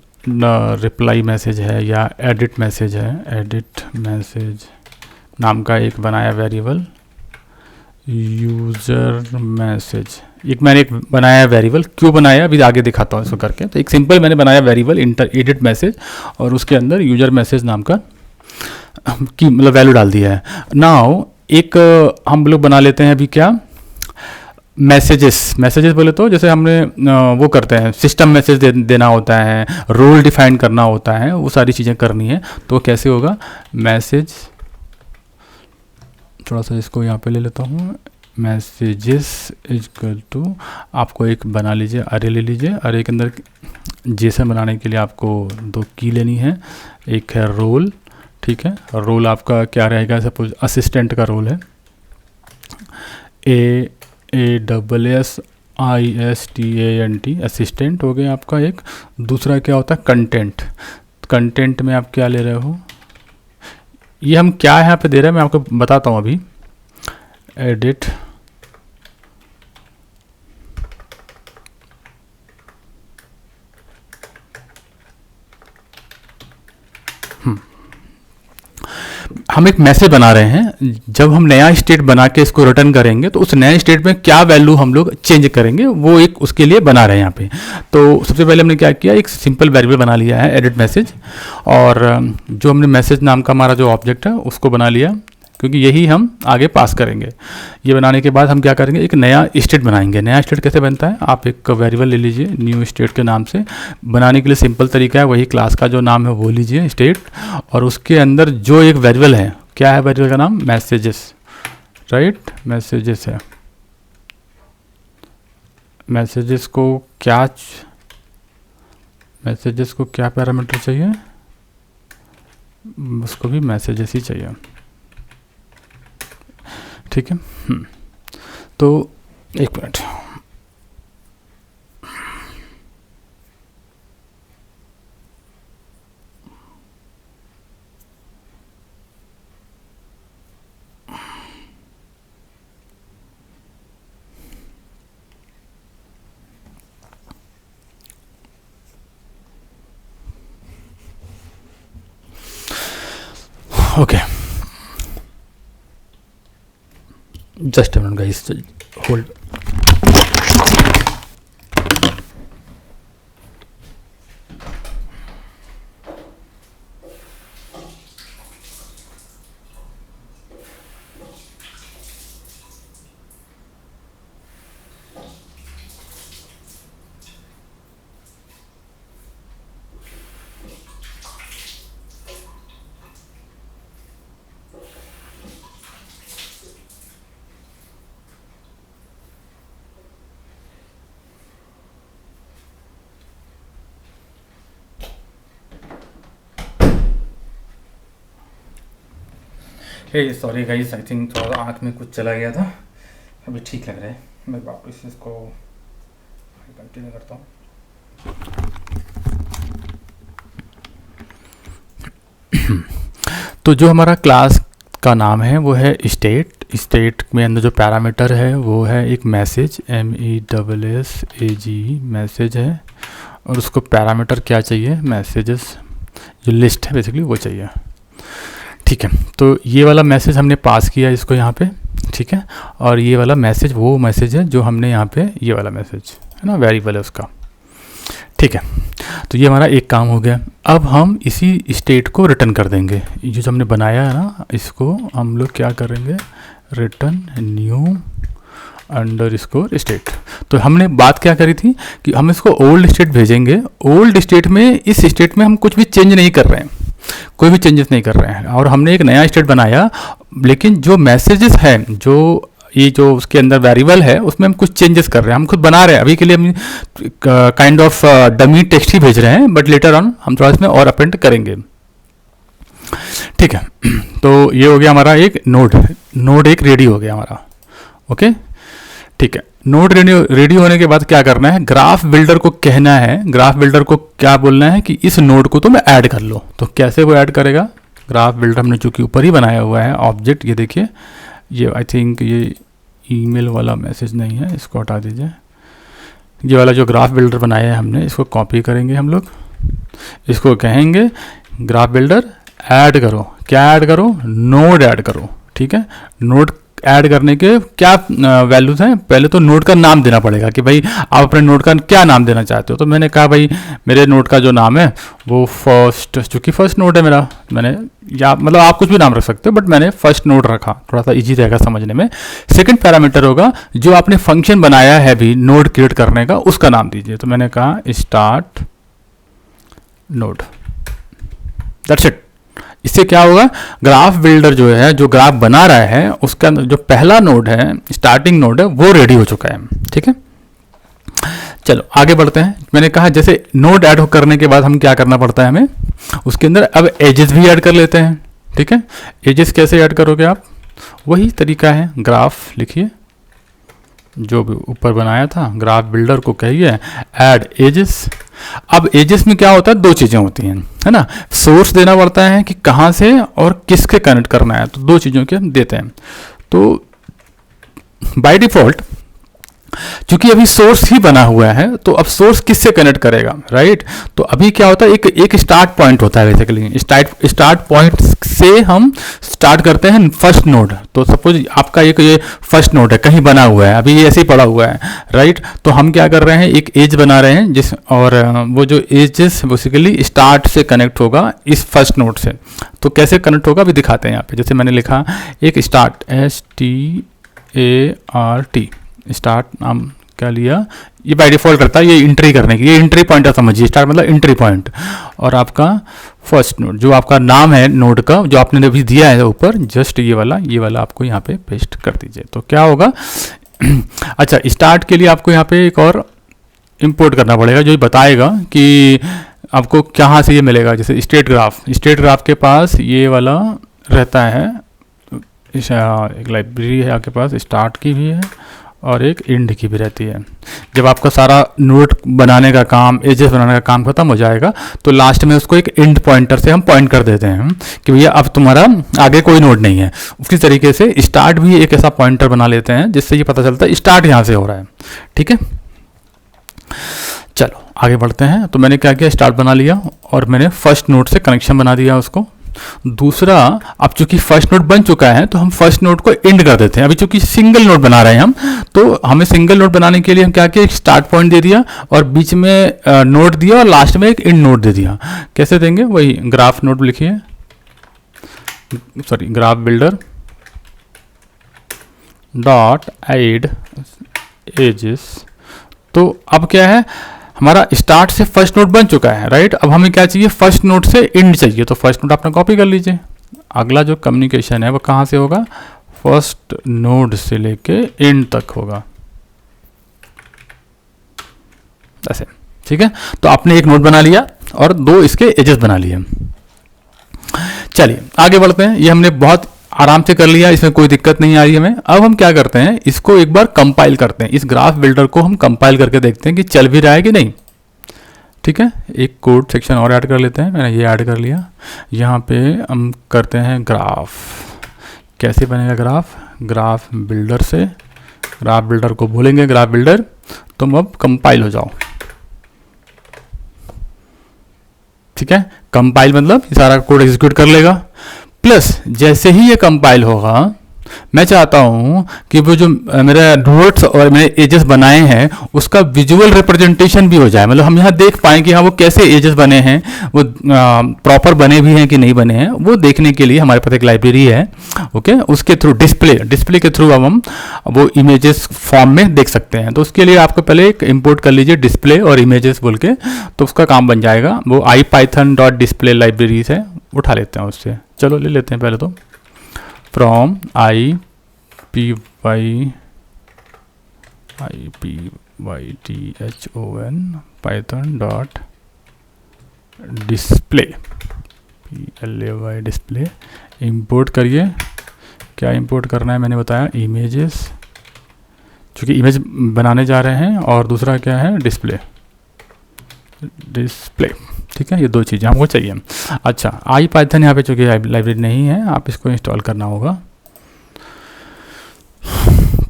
रिप्लाई मैसेज है या एडिट मैसेज है, एडिट मैसेज नाम का एक बनाया वेरिएबल, यूज़र मैसेज एक मैंने एक बनाया वेरिएबल। क्यों बनाया अभी आगे दिखाता हूँ इसको करके। तो एक सिंपल मैंने बनाया वेरिएबल एडिट मैसेज, और उसके अंदर यूज़र मैसेज नाम का की मतलब वैल्यू डाल दिया है। नाउ एक हम लोग बना लेते हैं अभी क्या, मैसेजेस बोले तो जैसे हमने वो करते हैं, सिस्टम मैसेज देना होता है, रोल डिफाइन करना होता है, वो सारी चीज़ें करनी है। तो कैसे होगा, मैसेज, थोड़ा सा इसको यहाँ पे ले लेता हूँ, मैसेजेस इक्वल टू, आपको एक बना लीजिए अरे ले लीजिए। अरे के अंदर जेसन बनाने के लिए आपको 2 की लेनी है, एक है रोल। ठीक है, रोल आपका क्या रहेगा, सपोज असिस्टेंट का रोल है, ASSISTANT असिस्टेंट हो गया आपका एक। दूसरा क्या होता है, कंटेंट में आप क्या ले रहे हो, ये हम क्या यहाँ पे दे रहे हैं मैं आपको बताता हूँ अभी। एडिट हम एक मैसेज बना रहे हैं, जब हम नया स्टेट बना के इसको रिटर्न करेंगे तो उस नए स्टेट में क्या वैल्यू हम लोग चेंज करेंगे वो एक उसके लिए बना रहे हैं यहाँ पे। तो सबसे पहले हमने क्या किया, एक सिंपल वेरिएबल बना लिया है एडिट मैसेज, और जो हमने मैसेज नाम का हमारा जो ऑब्जेक्ट है उसको बना लिया, क्योंकि यही हम आगे पास करेंगे। ये बनाने के बाद हम क्या करेंगे, एक नया स्टेट बनाएंगे। नया स्टेट कैसे बनता है, आप एक वेरिएबल ले लीजिए न्यू स्टेट के नाम से। बनाने के लिए सिंपल तरीका है, वही क्लास का जो नाम है वो लीजिए स्टेट, और उसके अंदर जो एक वेरिएबल है, क्या है वेरिएबल का नाम, मैसेजेस, राइट, मैसेजेस है। मैसेजेस को क्या पैरामीटर चाहिए, उसको भी मैसेजेस ही चाहिए, ठीक है। तो एक minute, okay, just a minute guys, hold. Sorry guys, I think थोड़ा आँख में कुछ चला गया था, अभी ठीक लग रहा है। मैं वापस इसको कंटिन्यू करता हूँ। तो जो हमारा क्लास का नाम है वो है स्टेट। स्टेट में अंदर जो पैरामीटर है वो है एक मैसेज, MESSAGE मैसेज है, और उसको पैरामीटर क्या चाहिए, मैसेजेस, जो लिस्ट है बेसिकली वो चाहिए, ठीक है। तो ये वाला मैसेज हमने पास किया इसको यहाँ पे, ठीक है, और ये वाला मैसेज वो मैसेज है जो हमने यहाँ पे, ये वाला मैसेज है ना, वेरिएबल है उसका, ठीक है। तो ये हमारा एक काम हो गया। अब हम इसी स्टेट को रिटर्न कर देंगे, ये जो हमने बनाया है ना, इसको हम लोग क्या करेंगे, रिटर्न न्यू अंडरस्कोर स्टेट। तो हमने बात क्या करी थी कि हम इसको ओल्ड स्टेट भेजेंगे। ओल्ड स्टेट में, इस स्टेट में हम कुछ भी चेंज नहीं कर रहे हैं, कोई भी चेंजेस नहीं कर रहे हैं, और हमने एक नया स्टेट बनाया, लेकिन जो मैसेजेस हैं, जो ये जो उसके अंदर वेरिएबल है उसमें हम कुछ चेंजेस कर रहे हैं, हम खुद बना रहे हैं। अभी के लिए हम काइंड ऑफ डमी टेक्स्ट ही भेज रहे हैं, बट लेटर ऑन हम थोड़ा इसमें और अपेंड करेंगे, ठीक है। तो ये हो गया हमारा एक नोड एक रेडी हो गया हमारा, ओके, ठीक है। नोड रेडी होने के बाद क्या करना है, ग्राफ बिल्डर को कहना है, ग्राफ बिल्डर को क्या बोलना है कि इस नोड को तुम ऐड कर लो। तो कैसे वो ऐड करेगा, ग्राफ बिल्डर हमने चूंकि ऊपर ही बनाया हुआ है ऑब्जेक्ट, ये देखिए, ये आई थिंक ये ईमेल वाला मैसेज नहीं है, इसको हटा दीजिए। ये वाला जो ग्राफ बिल्डर बनाया है हमने, इसको कॉपी करेंगे हम लोग, इसको कहेंगे ग्राफ बिल्डर ऐड करो, क्या ऐड करो, नोड ऐड करो, ठीक है। नोड ऐड करने के क्या वैल्यूज हैं, पहले तो नोड का नाम देना पड़ेगा कि भाई आप अपने नोड का क्या नाम देना चाहते हो। तो मैंने कहा भाई मेरे नोड का जो नाम है वो फर्स्ट, चूँकि फर्स्ट नोड है मेरा, मैंने या मतलब आप कुछ भी नाम रख सकते हो, बट मैंने फर्स्ट नोड रखा, थोड़ा सा इजी रहेगा समझने में। सेकंड पैरामीटर होगा जो आपने फंक्शन बनाया है भी नोड क्रिएट करने का, उसका नाम दीजिए। तो मैंने कहा स्टार्ट नोड, दैट्स इट। इससे क्या होगा, ग्राफ बिल्डर जो है, जो ग्राफ बना रहा है, उसका जो पहला नोड है, स्टार्टिंग नोड है, वो रेडी हो चुका है, ठीक है। चलो आगे बढ़ते हैं। मैंने कहा जैसे नोड ऐड करने के बाद हम क्या करना पड़ता है हमें, उसके अंदर अब एजेस भी ऐड कर लेते हैं, ठीक है। एजेस कैसे ऐड करोगे आप, वही तरीका है, ग्राफ लिखिए, जो भी ऊपर बनाया था, ग्राफ बिल्डर को कहिए ऐड एजेस। अब एजेस में क्या होता है, दो चीज़ें होती हैं, है ना। सोर्स देना पड़ता है कि कहाँ से और किसके कनेक्ट करना है, तो दो चीज़ों के हम देते हैं। तो बाय डिफ़ॉल्ट क्योंकि अभी सोर्स ही बना हुआ है, तो अब सोर्स किससे कनेक्ट करेगा, राइट। तो अभी क्या होता है, एक स्टार्ट पॉइंट होता है बेसिकली। स्टार्ट पॉइंट से हम स्टार्ट करते हैं फर्स्ट नोड। तो सपोज आपका एक ये फर्स्ट नोड है, कहीं बना हुआ है, अभी ये ऐसे ही पड़ा हुआ है, राइट। तो हम क्या कर रहे हैं, एक एज बना रहे हैं जिस, और वो जो एजेस बेसिकली स्टार्ट से कनेक्ट होगा इस फर्स्ट नोड से। तो कैसे कनेक्ट होगा अभी दिखाते हैं यहाँ पे। जैसे मैंने लिखा एक स्टार्ट, START, स्टार्ट नाम क्या लिया, ये बाय डिफॉल्ट करता है ये एंट्री करने की, ये एंट्री पॉइंट समझिए, स्टार्ट मतलब एंट्री पॉइंट। और आपका फर्स्ट नोड जो आपका नाम है नोड का, जो आपने अभी दिया है ऊपर, जस्ट ये वाला आपको यहाँ पे पेस्ट कर दीजिए। तो क्या होगा अच्छा, स्टार्ट के लिए आपको यहाँ पे एक और इंपोर्ट करना पड़ेगा, जो बताएगा कि आपको कहाँ से ये मिलेगा। जैसे स्टेट ग्राफ के पास ये वाला रहता है, एक लाइब्रेरी है आपके पास, स्टार्ट की भी है और एक एंड की भी रहती है। जब आपका सारा नोड बनाने का काम, एजेस बनाने का काम खत्म हो जाएगा, तो लास्ट में उसको एक एंड पॉइंटर से हम पॉइंट कर देते हैं कि भैया अब तुम्हारा आगे कोई नोड नहीं है। उसी तरीके से स्टार्ट भी एक ऐसा पॉइंटर बना लेते हैं जिससे ये पता चलता है स्टार्ट यहाँ से हो रहा है, ठीक है। चलो आगे बढ़ते हैं। तो मैंने क्या किया, स्टार्ट बना लिया और मैंने फर्स्ट नोड से कनेक्शन बना दिया उसको। दूसरा, अब चूंकि फर्स्ट नोड बन चुका है तो हम फर्स्ट नोड को एंड कर देते हैं। अभी चूंकि सिंगल नोड बना रहे हैं हम, तो हमें सिंगल नोड बनाने के लिए हम क्या किया, एक स्टार्ट पॉइंट दे दिया और बीच में नोड दिया और लास्ट में एक एंड नोड दे दिया। कैसे देंगे, वही ग्राफ नोड लिखिए, sorry graph builder dot add edges. तो अब क्या है, हमारा स्टार्ट से फर्स्ट नोड बन चुका है, राइट। अब हमें क्या चाहिए, फर्स्ट नोड से एंड चाहिए। तो फर्स्ट नोड आपने कॉपी कर लीजिए। अगला जो कम्युनिकेशन है वो कहाँ से होगा, फर्स्ट नोड से लेके एंड तक होगा, ऐसे, ठीक है। तो आपने एक नोड बना लिया और दो इसके एजेस बना लिए। चलिए आगे बढ़ते हैं। ये हमने बहुत आराम से कर लिया, इसमें कोई दिक्कत नहीं आ रही हमें। अब हम क्या करते हैं, इसको एक बार कंपाइल करते हैं। इस ग्राफ बिल्डर को हम कंपाइल करके देखते हैं कि चल भी रहा है कि नहीं, ठीक है। एक कोड सेक्शन और ऐड कर लेते हैं, मैंने ये ऐड कर लिया। यहाँ पे हम करते हैं ग्राफ, कैसे बनेगा ग्राफ बिल्डर से, ग्राफ बिल्डर को बोलेंगे ग्राफ बिल्डर तुम अब कंपाइल हो जाओ, ठीक है। कंपाइल मतलब ये सारा कोड एग्जीक्यूट कर लेगा। प्लस जैसे ही ये कंपाइल होगा, मैं चाहता हूं कि वो जो मेरा नोड्स और मैंने एजेस बनाए हैं उसका विजुअल रिप्रेजेंटेशन भी हो जाए। मतलब हम यहाँ देख पाएँ कि हाँ वो कैसे एजेस बने हैं, वो प्रॉपर बने भी हैं कि नहीं बने हैं, वो देखने के लिए हमारे पास एक लाइब्रेरी है, ओके। उसके थ्रू डिस्प्ले के थ्रू अब हम वो इमेजेस फॉर्म में देख सकते हैं। तो उसके लिए आपको पहले एक इंपोर्ट कर लीजिए डिस्प्ले और इमेजेस बोल के, तो उसका काम बन जाएगा। वो ipython.display लाइब्रेरीज है, उठा लेते हैं उससे। चलो ले लेते हैं पहले तो from ipython python.display display import करिए। क्या इंपोर्ट करना है मैंने बताया, इमेजेस, चूँकि इमेज बनाने जा रहे हैं, और दूसरा क्या है, डिस्प्ले, ठीक है। ये दो चीज़ें हमको चाहिए। अच्छा, ipython यहाँ पे चूँकि लाइब्रेरी नहीं है, आप इसको इंस्टॉल करना होगा।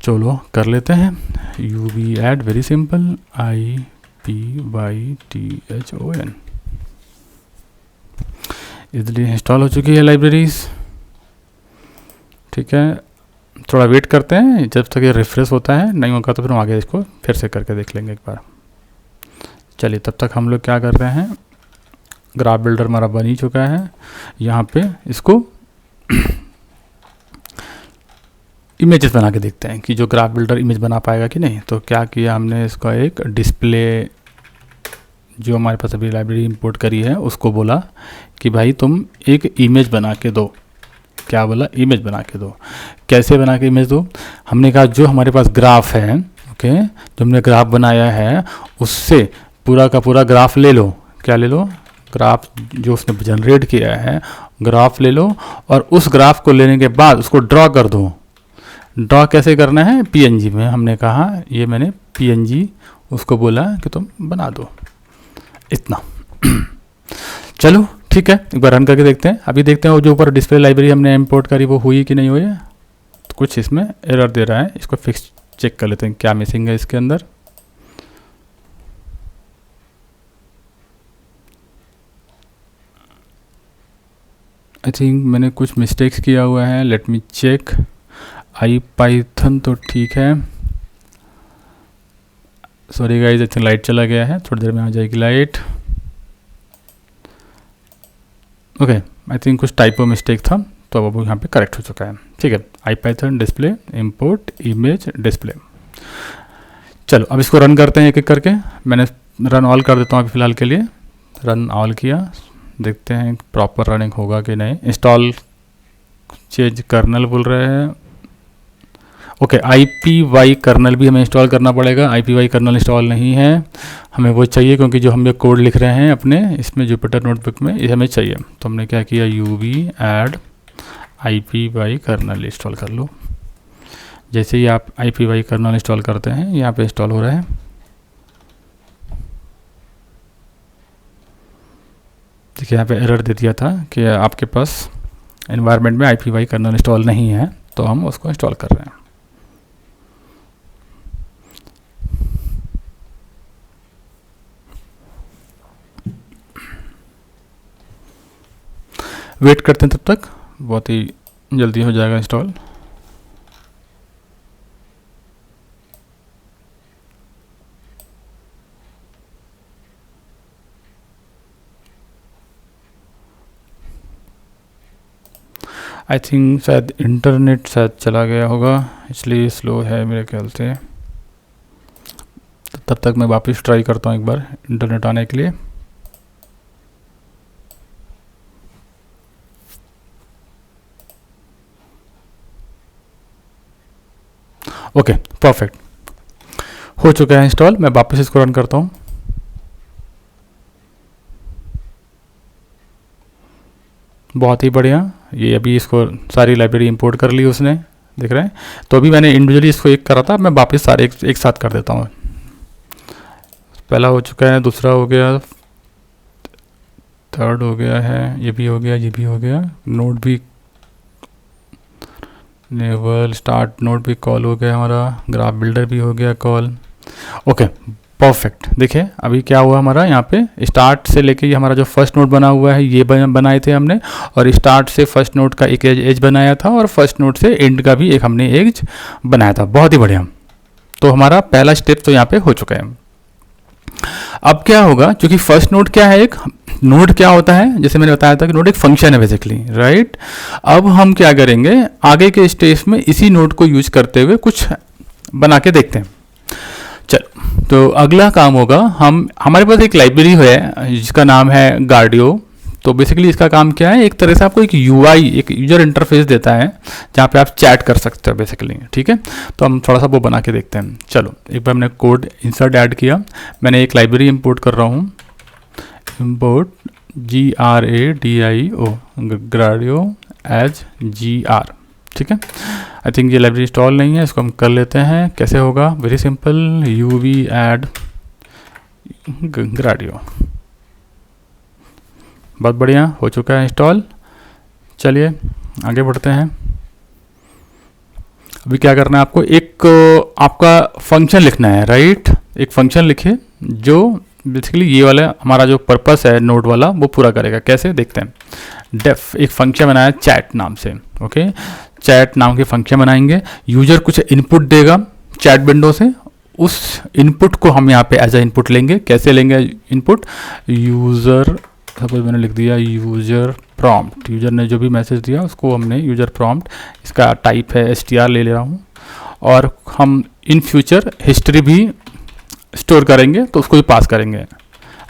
चलो कर लेते हैं, uv-add, very simple, ipython, easily install हो चुकी है लाइब्रेरीज, ठीक है। थोड़ा वेट करते हैं जब तक ये रिफ्रेश होता है, नहीं होगा तो फिर हम आगे इसको फिर से करके देख लेंगे एक बार। चलिए तब तक हम लोग क्या कर रहे हैं, ग्राफ बिल्डर हमारा बन ही चुका है। यहाँ पे इसको इमेजेस बना के देखते हैं कि जो ग्राफ बिल्डर इमेज बना पाएगा कि नहीं। तो क्या किया हमने, इसका एक डिस्प्ले जो हमारे पास अभी लाइब्रेरी इंपोर्ट करी है उसको बोला कि भाई तुम एक इमेज बना के दो। क्या बोला, इमेज बना के दो। कैसे बना के इमेज दो, हमने कहा जो हमारे पास ग्राफ है, ओके, जो हमने ग्राफ बनाया है उससे पूरा का पूरा ग्राफ ले लो। क्या ले लो, ग्राफ जो उसने जनरेट किया है ग्राफ ले लो, और उस ग्राफ को लेने के बाद उसको ड्रॉ कर दो। ड्रॉ कैसे करना है, पीएनजी में। हमने कहा ये मैंने पीएनजी उसको बोला कि तुम बना दो, इतना। चलो ठीक है, एक बार रन करके देखते हैं। अभी देखते हैं वो जो ऊपर डिस्प्ले लाइब्रेरी हमने इंपोर्ट करी वो हुई कि नहीं हुई है। तो कुछ इसमें एरर दे रहा है, इसको फिक्स चेक कर लेते हैं क्या मिसिंग है इसके अंदर। आई थिंक मैंने कुछ मिस्टेक्स किया हुआ है, लेट मी चेक। IPython तो ठीक है। Sorry guys, I think light चला गया है, थोड़ी देर में आ जाएगी लाइट। ओके, आई थिंक कुछ टाइपो मिस्टेक था, तो अब यहाँ पे करेक्ट हो चुका है। ठीक है, IPython display import image display. चलो अब इसको रन करते हैं एक एक करके। मैंने रन ऑल कर देता हूँ अभी फ़िलहाल के लिए। रन ऑल किया, देखते हैं प्रॉपर रनिंग होगा कि नहीं। इंस्टॉल चेंज कर्नल बोल रहे हैं। ओके, IPy कर्नल भी हमें इंस्टॉल करना पड़ेगा। IPy कर्नल इंस्टॉल नहीं है, हमें वो चाहिए क्योंकि जो हम ये कोड लिख रहे हैं अपने इसमें जुपिटर नोटबुक में, ये हमें चाहिए। तो हमने क्या किया, UV add IPy kernel install कर लो। जैसे ही आप IPy कर्नल इंस्टॉल करते हैं, यहाँ पे इंस्टॉल हो रहा है। देखिए यहाँ पे एरर दे दिया था कि आपके पास एनवायरनमेंट में IPy कर्नल इंस्टॉल नहीं है, तो हम उसको इंस्टॉल कर रहे हैं। वेट करते हैं तब तक, बहुत ही जल्दी हो जाएगा इंस्टॉल। आई थिंक शायद इंटरनेट शायद चला गया होगा, इसलिए स्लो है मेरे ख्याल से। तब तक मैं वापस ट्राई करता हूँ एक बार इंटरनेट आने के लिए। ओके, परफेक्ट हो चुका है इंस्टॉल। मैं वापस इसको रन करता हूँ। बहुत ही बढ़िया, ये अभी इसको सारी लाइब्रेरी इंपोर्ट कर ली उसने, देख रहे हैं। तो अभी मैंने इंडिविजुअली इसको एक करा था, मैं वापस सारे एक साथ कर देता हूँ। पहला हो चुका है, दूसरा हो गया, थर्ड हो गया है, ये भी हो गया, ये भी हो गया। नोड भी लेवल स्टार्ट नोड भी कॉल हो गया हमारा, ग्राफ बिल्डर भी हो गया कॉल। Okay, perfect. देखिए अभी क्या हुआ हमारा, यहाँ पे स्टार्ट से लेके ये हमारा जो फर्स्ट नोड बना हुआ है ये बनाए थे हमने, और स्टार्ट से फर्स्ट नोड का एक एज बनाया था, और फर्स्ट नोड से एंड का भी एक हमने एज बनाया था। बहुत ही बढ़िया। तो हमारा पहला स्टेप तो यहाँ पे हो चुका है। अब क्या होगा, क्योंकि फर्स्ट नोड क्या है, एक नोड क्या होता है, जैसे मैंने बताया था कि नोड एक फंक्शन है बेसिकली, राइट। अब हम क्या करेंगे, आगे के स्टेज में इसी नोड को यूज करते हुए कुछ बना के देखते हैं। चलो, तो अगला काम होगा, हमारे पास एक लाइब्रेरी है जिसका नाम है गार्डियो। तो बेसिकली इसका काम क्या है, एक तरह से आपको एक UI, एक यूजर इंटरफेस देता है जहाँ पे आप चैट कर सकते हो बेसिकली। ठीक है, तो हम थोड़ा सा वो बना के देखते हैं। चलो, एक बार मैंने कोड इंसर्ट ऐड किया, मैंने एक लाइब्रेरी इंपोर्ट कर रहा हूँ, इंपोर्ट GRADIO ग्राडियो एज GR। ठीक है, आई थिंक ये लाइब्रेरी इंस्टॉल नहीं है, इसको हम कर लेते हैं। कैसे होगा, वेरी सिंपल, UV add ग्राडियो। बहुत बढ़िया, हो चुका है इंस्टॉल। चलिए आगे बढ़ते हैं। अभी क्या करना है आपको, एक आपका फंक्शन लिखना है, राइट। एक फंक्शन लिखे जो बेसिकली ये वाला हमारा जो पर्पस है नोड वाला वो पूरा करेगा। कैसे, देखते हैं। डेफ एक फंक्शन बनाया चैट नाम से। ओके, चैट नाम के फंक्शन बनाएंगे। यूजर कुछ इनपुट देगा चैट विंडो से, उस इनपुट को हम यहाँ पे एज ए इनपुट लेंगे। कैसे लेंगे इनपुट, यूज़र, सपोज मैंने लिख दिया यूज़र प्रॉम्प्ट, यूज़र ने जो भी मैसेज दिया उसको हमने यूज़र प्रॉम्प्ट, इसका टाइप है str ले रहा हूँ। और हम इन फ्यूचर हिस्ट्री भी स्टोर करेंगे तो उसको भी पास करेंगे।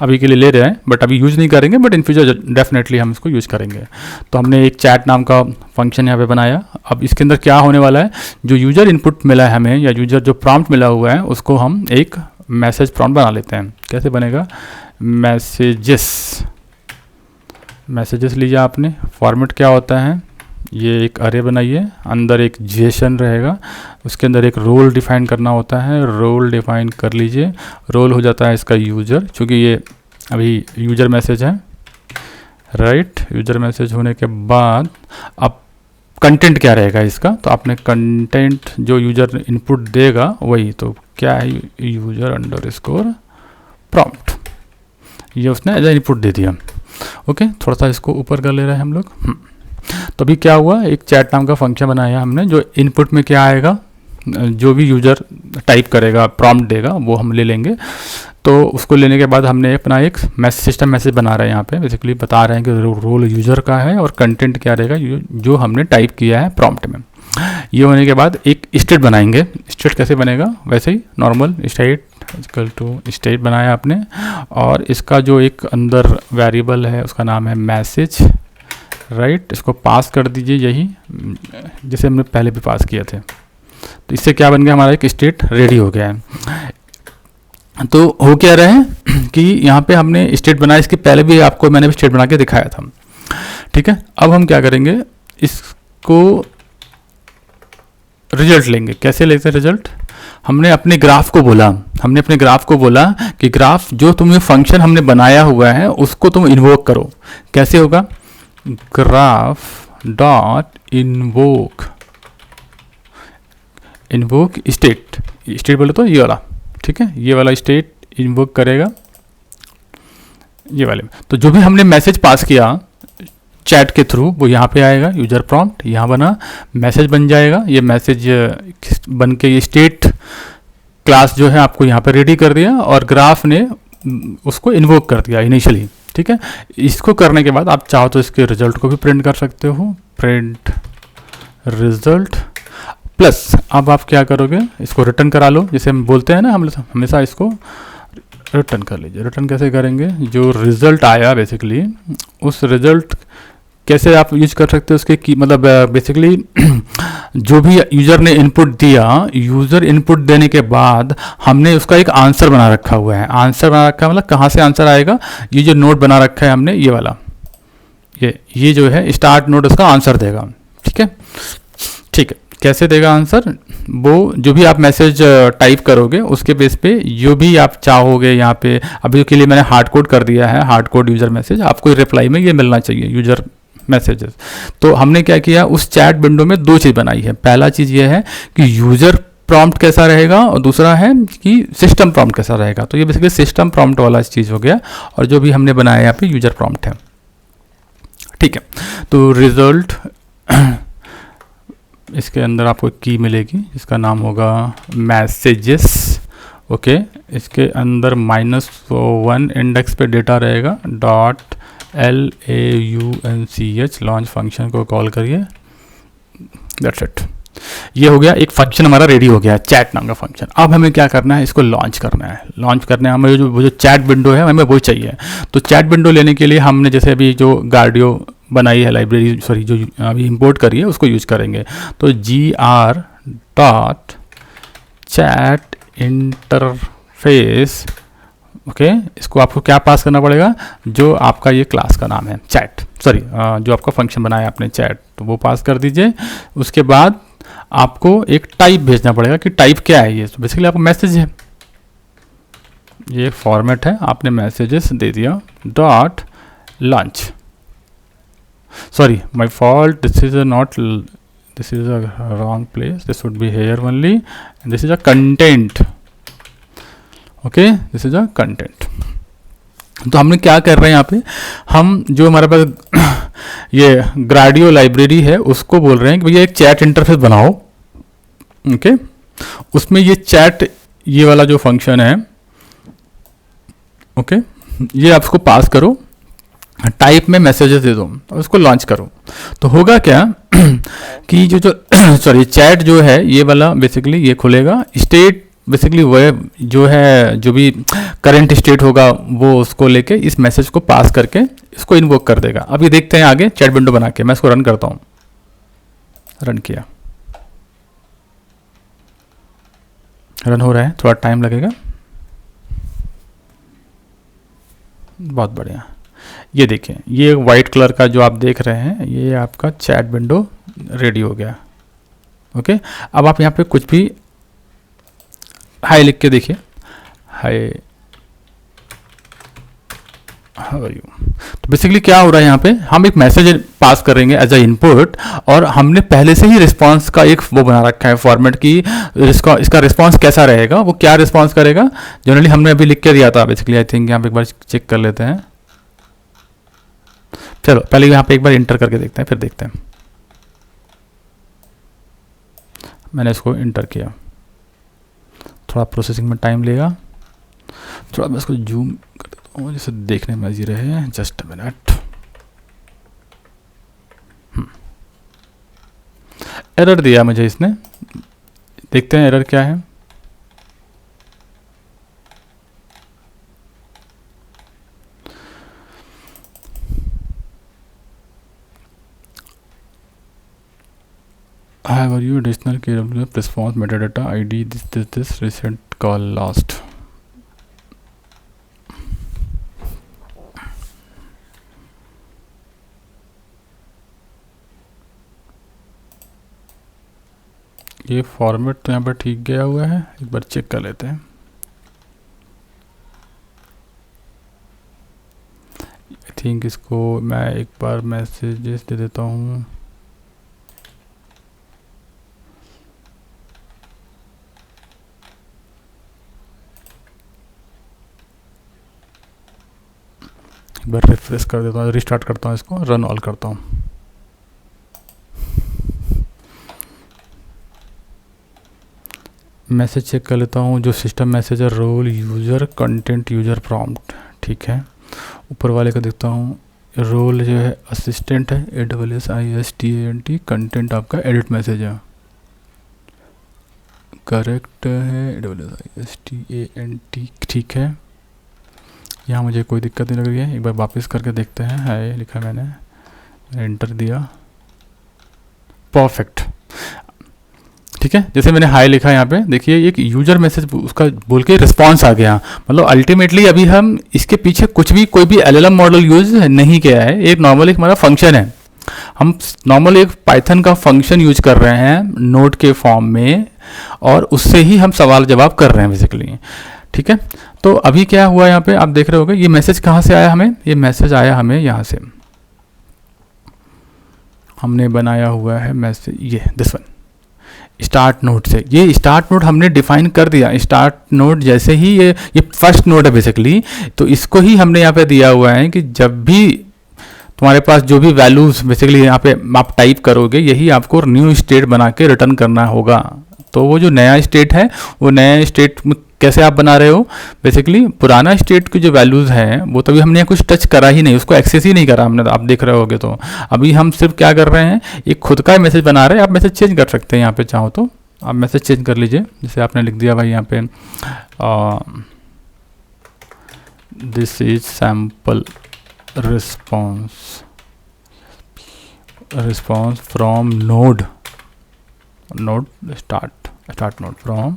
अभी के लिए ले रहे हैं बट अभी यूज़ नहीं करेंगे, बट इन फ्यूचर डेफिनेटली हम इसको यूज़ करेंगे। तो हमने एक चैट नाम का फंक्शन यहाँ पे बनाया। अब इसके अंदर क्या होने वाला है, जो यूज़र इनपुट मिला है हमें, या यूज़र जो प्रॉम्प्ट मिला हुआ है, उसको हम एक मैसेज प्रॉम्प्ट बना लेते हैं। कैसे बनेगा, मैसेजेस लीजिए आपने। फॉर्मेट क्या होता है, ये एक अरे बनाइए, अंदर एक जेसन रहेगा, उसके अंदर एक रोल डिफाइन करना होता है, रोल डिफाइन कर लीजिए। रोल हो जाता है इसका यूज़र, क्योंकि ये अभी यूज़र मैसेज है, राइट। यूज़र मैसेज होने के बाद अब कंटेंट क्या रहेगा इसका, तो आपने कंटेंट जो यूजर इनपुट देगा वही, तो क्या है यूजर अंडरस्कोर प्रॉम्प्ट, ये उसने एज इनपुट दे दिया। ओके, थोड़ा सा इसको ऊपर कर ले रहे हैं हम लोग। तो अभी क्या हुआ, एक चैट नाम का फंक्शन बनाया हमने, जो इनपुट में क्या आएगा, जो भी यूजर टाइप करेगा प्रॉम्प्ट देगा वो हम ले लेंगे। तो उसको लेने के बाद हमने अपना एक सिस्टम मैसेज बना रहे हैं यहाँ पे, बेसिकली बता रहे हैं कि रोल यूजर का है और कंटेंट क्या रहेगा जो हमने टाइप किया है प्रॉम्प्ट में। ये होने के बाद एक स्टेट बनाएंगे। स्टेट कैसे बनेगा, वैसे ही normal state equal to state बनाया आपने, और इसका जो एक अंदर वेरिएबल है उसका नाम है मैसेज, राइट। इसको पास कर दीजिए यही जैसे हमने पहले भी पास किए थे। तो इससे क्या बन गया, हमारा एक स्टेट रेडी हो गया है। तो हो क्या रहा है कि यहाँ पे हमने स्टेट बनाया, इसके पहले भी आपको मैंने भी स्टेट बना के दिखाया था, ठीक है। अब हम क्या करेंगे, इसको रिजल्ट लेंगे। कैसे लेते हैं रिजल्ट, हमने अपने ग्राफ को बोला, कि ग्राफ जो तुम्हें फंक्शन हमने बनाया हुआ है उसको तुम इन्वोक करो। कैसे होगा, ग्राफ डॉट इन्वोक स्टेट बोले तो ये वाला, ठीक है, ये वाला स्टेट इन्वोक करेगा ये वाले में। तो जो भी हमने मैसेज पास किया चैट के थ्रू वो यहाँ पे आएगा, यूजर प्रॉम्प्ट यहाँ बना, मैसेज बन जाएगा। ये मैसेज बन के ये स्टेट क्लास जो है आपको यहाँ पे रेडी कर दिया, और ग्राफ ने उसको इन्वोक कर दिया इनिशियली, ठीक है। इसको करने के बाद आप चाहो तो इसके रिजल्ट को भी प्रिंट कर सकते हो, प्रिंट रिजल्ट प्लस। अब आप क्या करोगे, इसको रिटर्न करा लो, जैसे हम बोलते हैं ना, हम हमेशा इसको रिटर्न कर लीजिए। रिटर्न कैसे करेंगे, जो रिजल्ट आया बेसिकली उस रिजल्ट कैसे आप यूज कर सकते हो उसके की, मतलब बेसिकली जो भी यूज़र ने इनपुट दिया, यूज़र इनपुट देने के बाद हमने उसका एक आंसर बना रखा हुआ है। आंसर बना रखा है मतलब कहाँ से आंसर आएगा, ये जो नोट बना रखा है हमने ये वाला, ये जो है स्टार्ट नोट उसका आंसर देगा, ठीक है। कैसे देगा आंसर, वो जो भी आप मैसेज टाइप करोगे उसके बेस पे जो भी आप चाहोगे, यहाँ पे अभी के लिए मैंने हार्ड कोड कर दिया है, हार्ड कोड यूज़र मैसेज, आपको रिप्लाई में ये मिलना चाहिए यूज़र मैसेजेस। तो हमने क्या किया, उस चैट विंडो में दो चीज़ बनाई है। पहला चीज़ ये है कि यूज़र प्रॉम्प्ट कैसा रहेगा, और दूसरा है कि सिस्टम प्रॉम्प्ट कैसा रहेगा। तो ये बेसिकली सिस्टम प्रॉम्प्ट वाला चीज़ हो गया, और जो भी हमने बनाया यहाँ पे यूज़र प्रॉम्प्ट है, ठीक है। तो रिजल्ट इसके अंदर आपको की मिलेगी जिसका नाम होगा मैसेजेस, ओके। इसके अंदर -1 इंडेक्स पे डेटा रहेगा, .launch लॉन्च फंक्शन को कॉल करिए, दैट्स इट। ये हो गया, एक फंक्शन हमारा रेडी हो गया, चैट नाम का फंक्शन। अब हमें क्या करना है, इसको लॉन्च करना है। लॉन्च करने हमें जो चैट विंडो है हमें वो चाहिए। तो चैट विंडो लेने के लिए हमने जैसे अभी जो गार्डियो बनाई है लाइब्रेरी, सॉरी जो अभी इंपोर्ट करी है उसको यूज़ करेंगे। तो gr.chat इंटरफेस, ओके। इसको आपको क्या पास करना पड़ेगा, जो आपका ये क्लास का नाम है चैट, सॉरी जो आपका फंक्शन बनाया आपने चैट, तो वो पास कर दीजिए। उसके बाद आपको एक टाइप भेजना पड़ेगा कि टाइप क्या है ये। तो बेसिकली आपका मैसेज है, ये एक फॉर्मेट है, आपने मैसेजेस दे दिया dot launch, sorry my fault, this is a wrong place, this would be here only, and this is a content, okay, this is a content। तो हमने क्या कर रहे हैं यहाँ पे, हम जो हमारे पास ये ग्राडियो लाइब्रेरी है उसको बोल रहे हैं कि भैया एक चैट इंटरफेस बनाओ, ओके। उसमें ये चैट ये वाला जो फंक्शन है, ओके, ये आप उसको पास करो, टाइप में मैसेजेस दे दो और उसको लॉन्च करो। तो होगा क्या कि जो सॉरी चैट जो है ये वाला बेसिकली ये खुलेगा, स्टेट बेसिकली वह जो है जो भी करंट स्टेट होगा वो उसको लेके इस मैसेज को पास करके इसको इन्वोक कर देगा। अब ये देखते हैं आगे चैट विंडो बना के, मैं इसको रन करता हूँ। रन किया, रन हो रहा है, थोड़ा टाइम लगेगा। बहुत बढ़िया, ये देखिए ये वाइट कलर का जो आप देख रहे हैं ये आपका चैट विंडो रेडी हो गया, ओके। अब आप यहाँ पे कुछ भी हाय लिख के देखिए, हाय हाउ आर यू। तो बेसिकली क्या हो रहा है यहाँ पे, हम एक मैसेज पास करेंगे एज अ इनपुट, और हमने पहले से ही रिस्पांस का एक वो बना रखा है फॉर्मेट की, इसका रिस्पांस कैसा रहेगा, वो क्या रिस्पांस करेगा। जनरली हमने अभी लिख के दिया था बेसिकली, आई थिंक यहाँ पे एक बार चेक कर लेते हैं। चलो पहले यहाँ पे एक बार इंटर करके देखते हैं, फिर देखते हैं। मैंने इसको इंटर किया, थोड़ा प्रोसेसिंग में टाइम लेगा, थोड़ा मैं इसको जूम कर देता हूँ जिससे देखने में इजी रहे। Just a minute. एरर दिया मुझे इसने, देखते हैं एरर क्या है। Have you additional KWF response metadata ID this recent call last। ये फॉर्मेट तो यहाँ पर ठीक गया हुआ है, एक बार चेक कर लेते हैं। आई थिंक इसको मैं एक बार मैसेजेस दे देता हूँ। एक बार रिफ्रेश कर देता हूँ, रिस्टार्ट करता हूँ, इसको रन ऑल करता हूँ। मैसेज चेक कर लेता हूँ, जो सिस्टम मैसेज है role user content user prompt, ठीक है। ऊपर वाले का देखता हूँ, रोल जो है असिस्टेंट है, AWSISTANT, कंटेंट आपका एडिट मैसेज है, करेक्ट है, AWSISTANT, ठीक है। यहाँ मुझे कोई दिक्कत नहीं लग रही है, एक बार वापस करके देखते हैं। है लिखा मैंने एंटर दिया, परफेक्ट, ठीक है। जैसे मैंने हाई लिखा यहाँ पे देखिए, एक यूजर मैसेज उसका बोल के रिस्पांस आ गया। मतलब अल्टीमेटली अभी हम इसके पीछे कुछ भी कोई भी LLM मॉडल यूज नहीं किया है, एक नॉर्मल एक हमारा फंक्शन है। हम नॉर्मल एक पाइथन का फंक्शन यूज कर रहे हैं नोट के फॉर्म में, और उससे ही हम सवाल जवाब कर रहे हैं बेसिकली, ठीक है। तो अभी क्या हुआ यहाँ पे आप देख रहे होगे, ये मैसेज कहाँ से आया हमें, ये मैसेज आया हमें यहाँ से, हमने बनाया हुआ है मैसेज, ये दिस वन स्टार्ट नोड से। ये स्टार्ट नोड हमने डिफाइन कर दिया, स्टार्ट नोड जैसे ही ये फर्स्ट नोड है बेसिकली, तो इसको ही हमने यहाँ पे दिया हुआ है कि जब भी तुम्हारे पास जो भी वैल्यूज बेसिकली यहाँ पे आप टाइप करोगे, यही आपको न्यू स्टेट बना के रिटर्न करना होगा। तो वो जो नया स्टेट है, वो नया स्टेट में कैसे आप बना रहे हो, बेसिकली पुराना स्टेट की जो वैल्यूज़ हैं वो तभी हमने कुछ टच करा ही नहीं, उसको एक्सेस ही नहीं करा हमने, आप देख रहे होगे। तो अभी हम सिर्फ क्या कर रहे हैं, एक खुद का मैसेज बना रहे हैं। आप मैसेज चेंज कर सकते हैं यहाँ पे, चाहो तो आप मैसेज चेंज कर लीजिए। जैसे आपने लिख दिया भाई यहाँ पे this is sample response from node start node from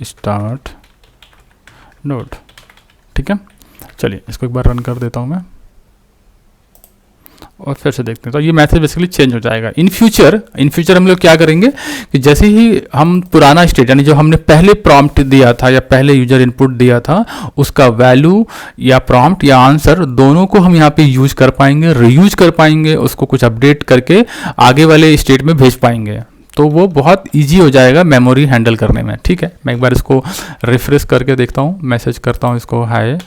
start node, ठीक है। चलिए इसको एक बार रन कर देता हूँ मैं, और फिर से देखते हैं। तो ये मैसेज बेसिकली चेंज हो जाएगा। इन फ्यूचर हम लोग क्या करेंगे कि जैसे ही हम पुराना स्टेट यानी जो हमने पहले प्रॉम्प्ट दिया था या पहले यूजर इनपुट दिया था, उसका वैल्यू या प्रॉम्प्ट या आंसर दोनों को हम यहाँ पे यूज कर पाएंगे, रीयूज कर पाएंगे, उसको कुछ अपडेट करके आगे वाले स्टेट में भेज पाएंगे। तो वो बहुत इजी हो जाएगा मेमोरी हैंडल करने में, ठीक है। मैं एक बार इसको रिफ्रेश करके देखता हूँ, मैसेज करता हूँ इसको, हाय,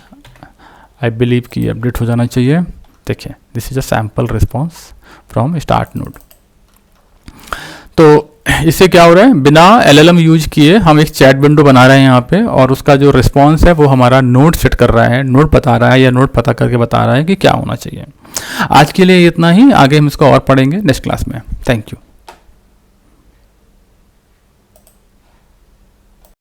आई बिलीव कि अपडेट हो जाना चाहिए। देखिए this is a sample response from start node. तो इससे क्या हो रहा है, बिना LLM यूज किए हम एक चैट विंडो बना रहे हैं यहाँ पे, और उसका जो रिस्पॉन्स है वो हमारा नोड सेट कर रहा है, नोड बता रहा है या नोड पता करके बता रहा है कि क्या होना चाहिए। आज के लिए इतना ही, आगे हम इसको और पढ़ेंगे नेक्स्ट क्लास में। Thank you.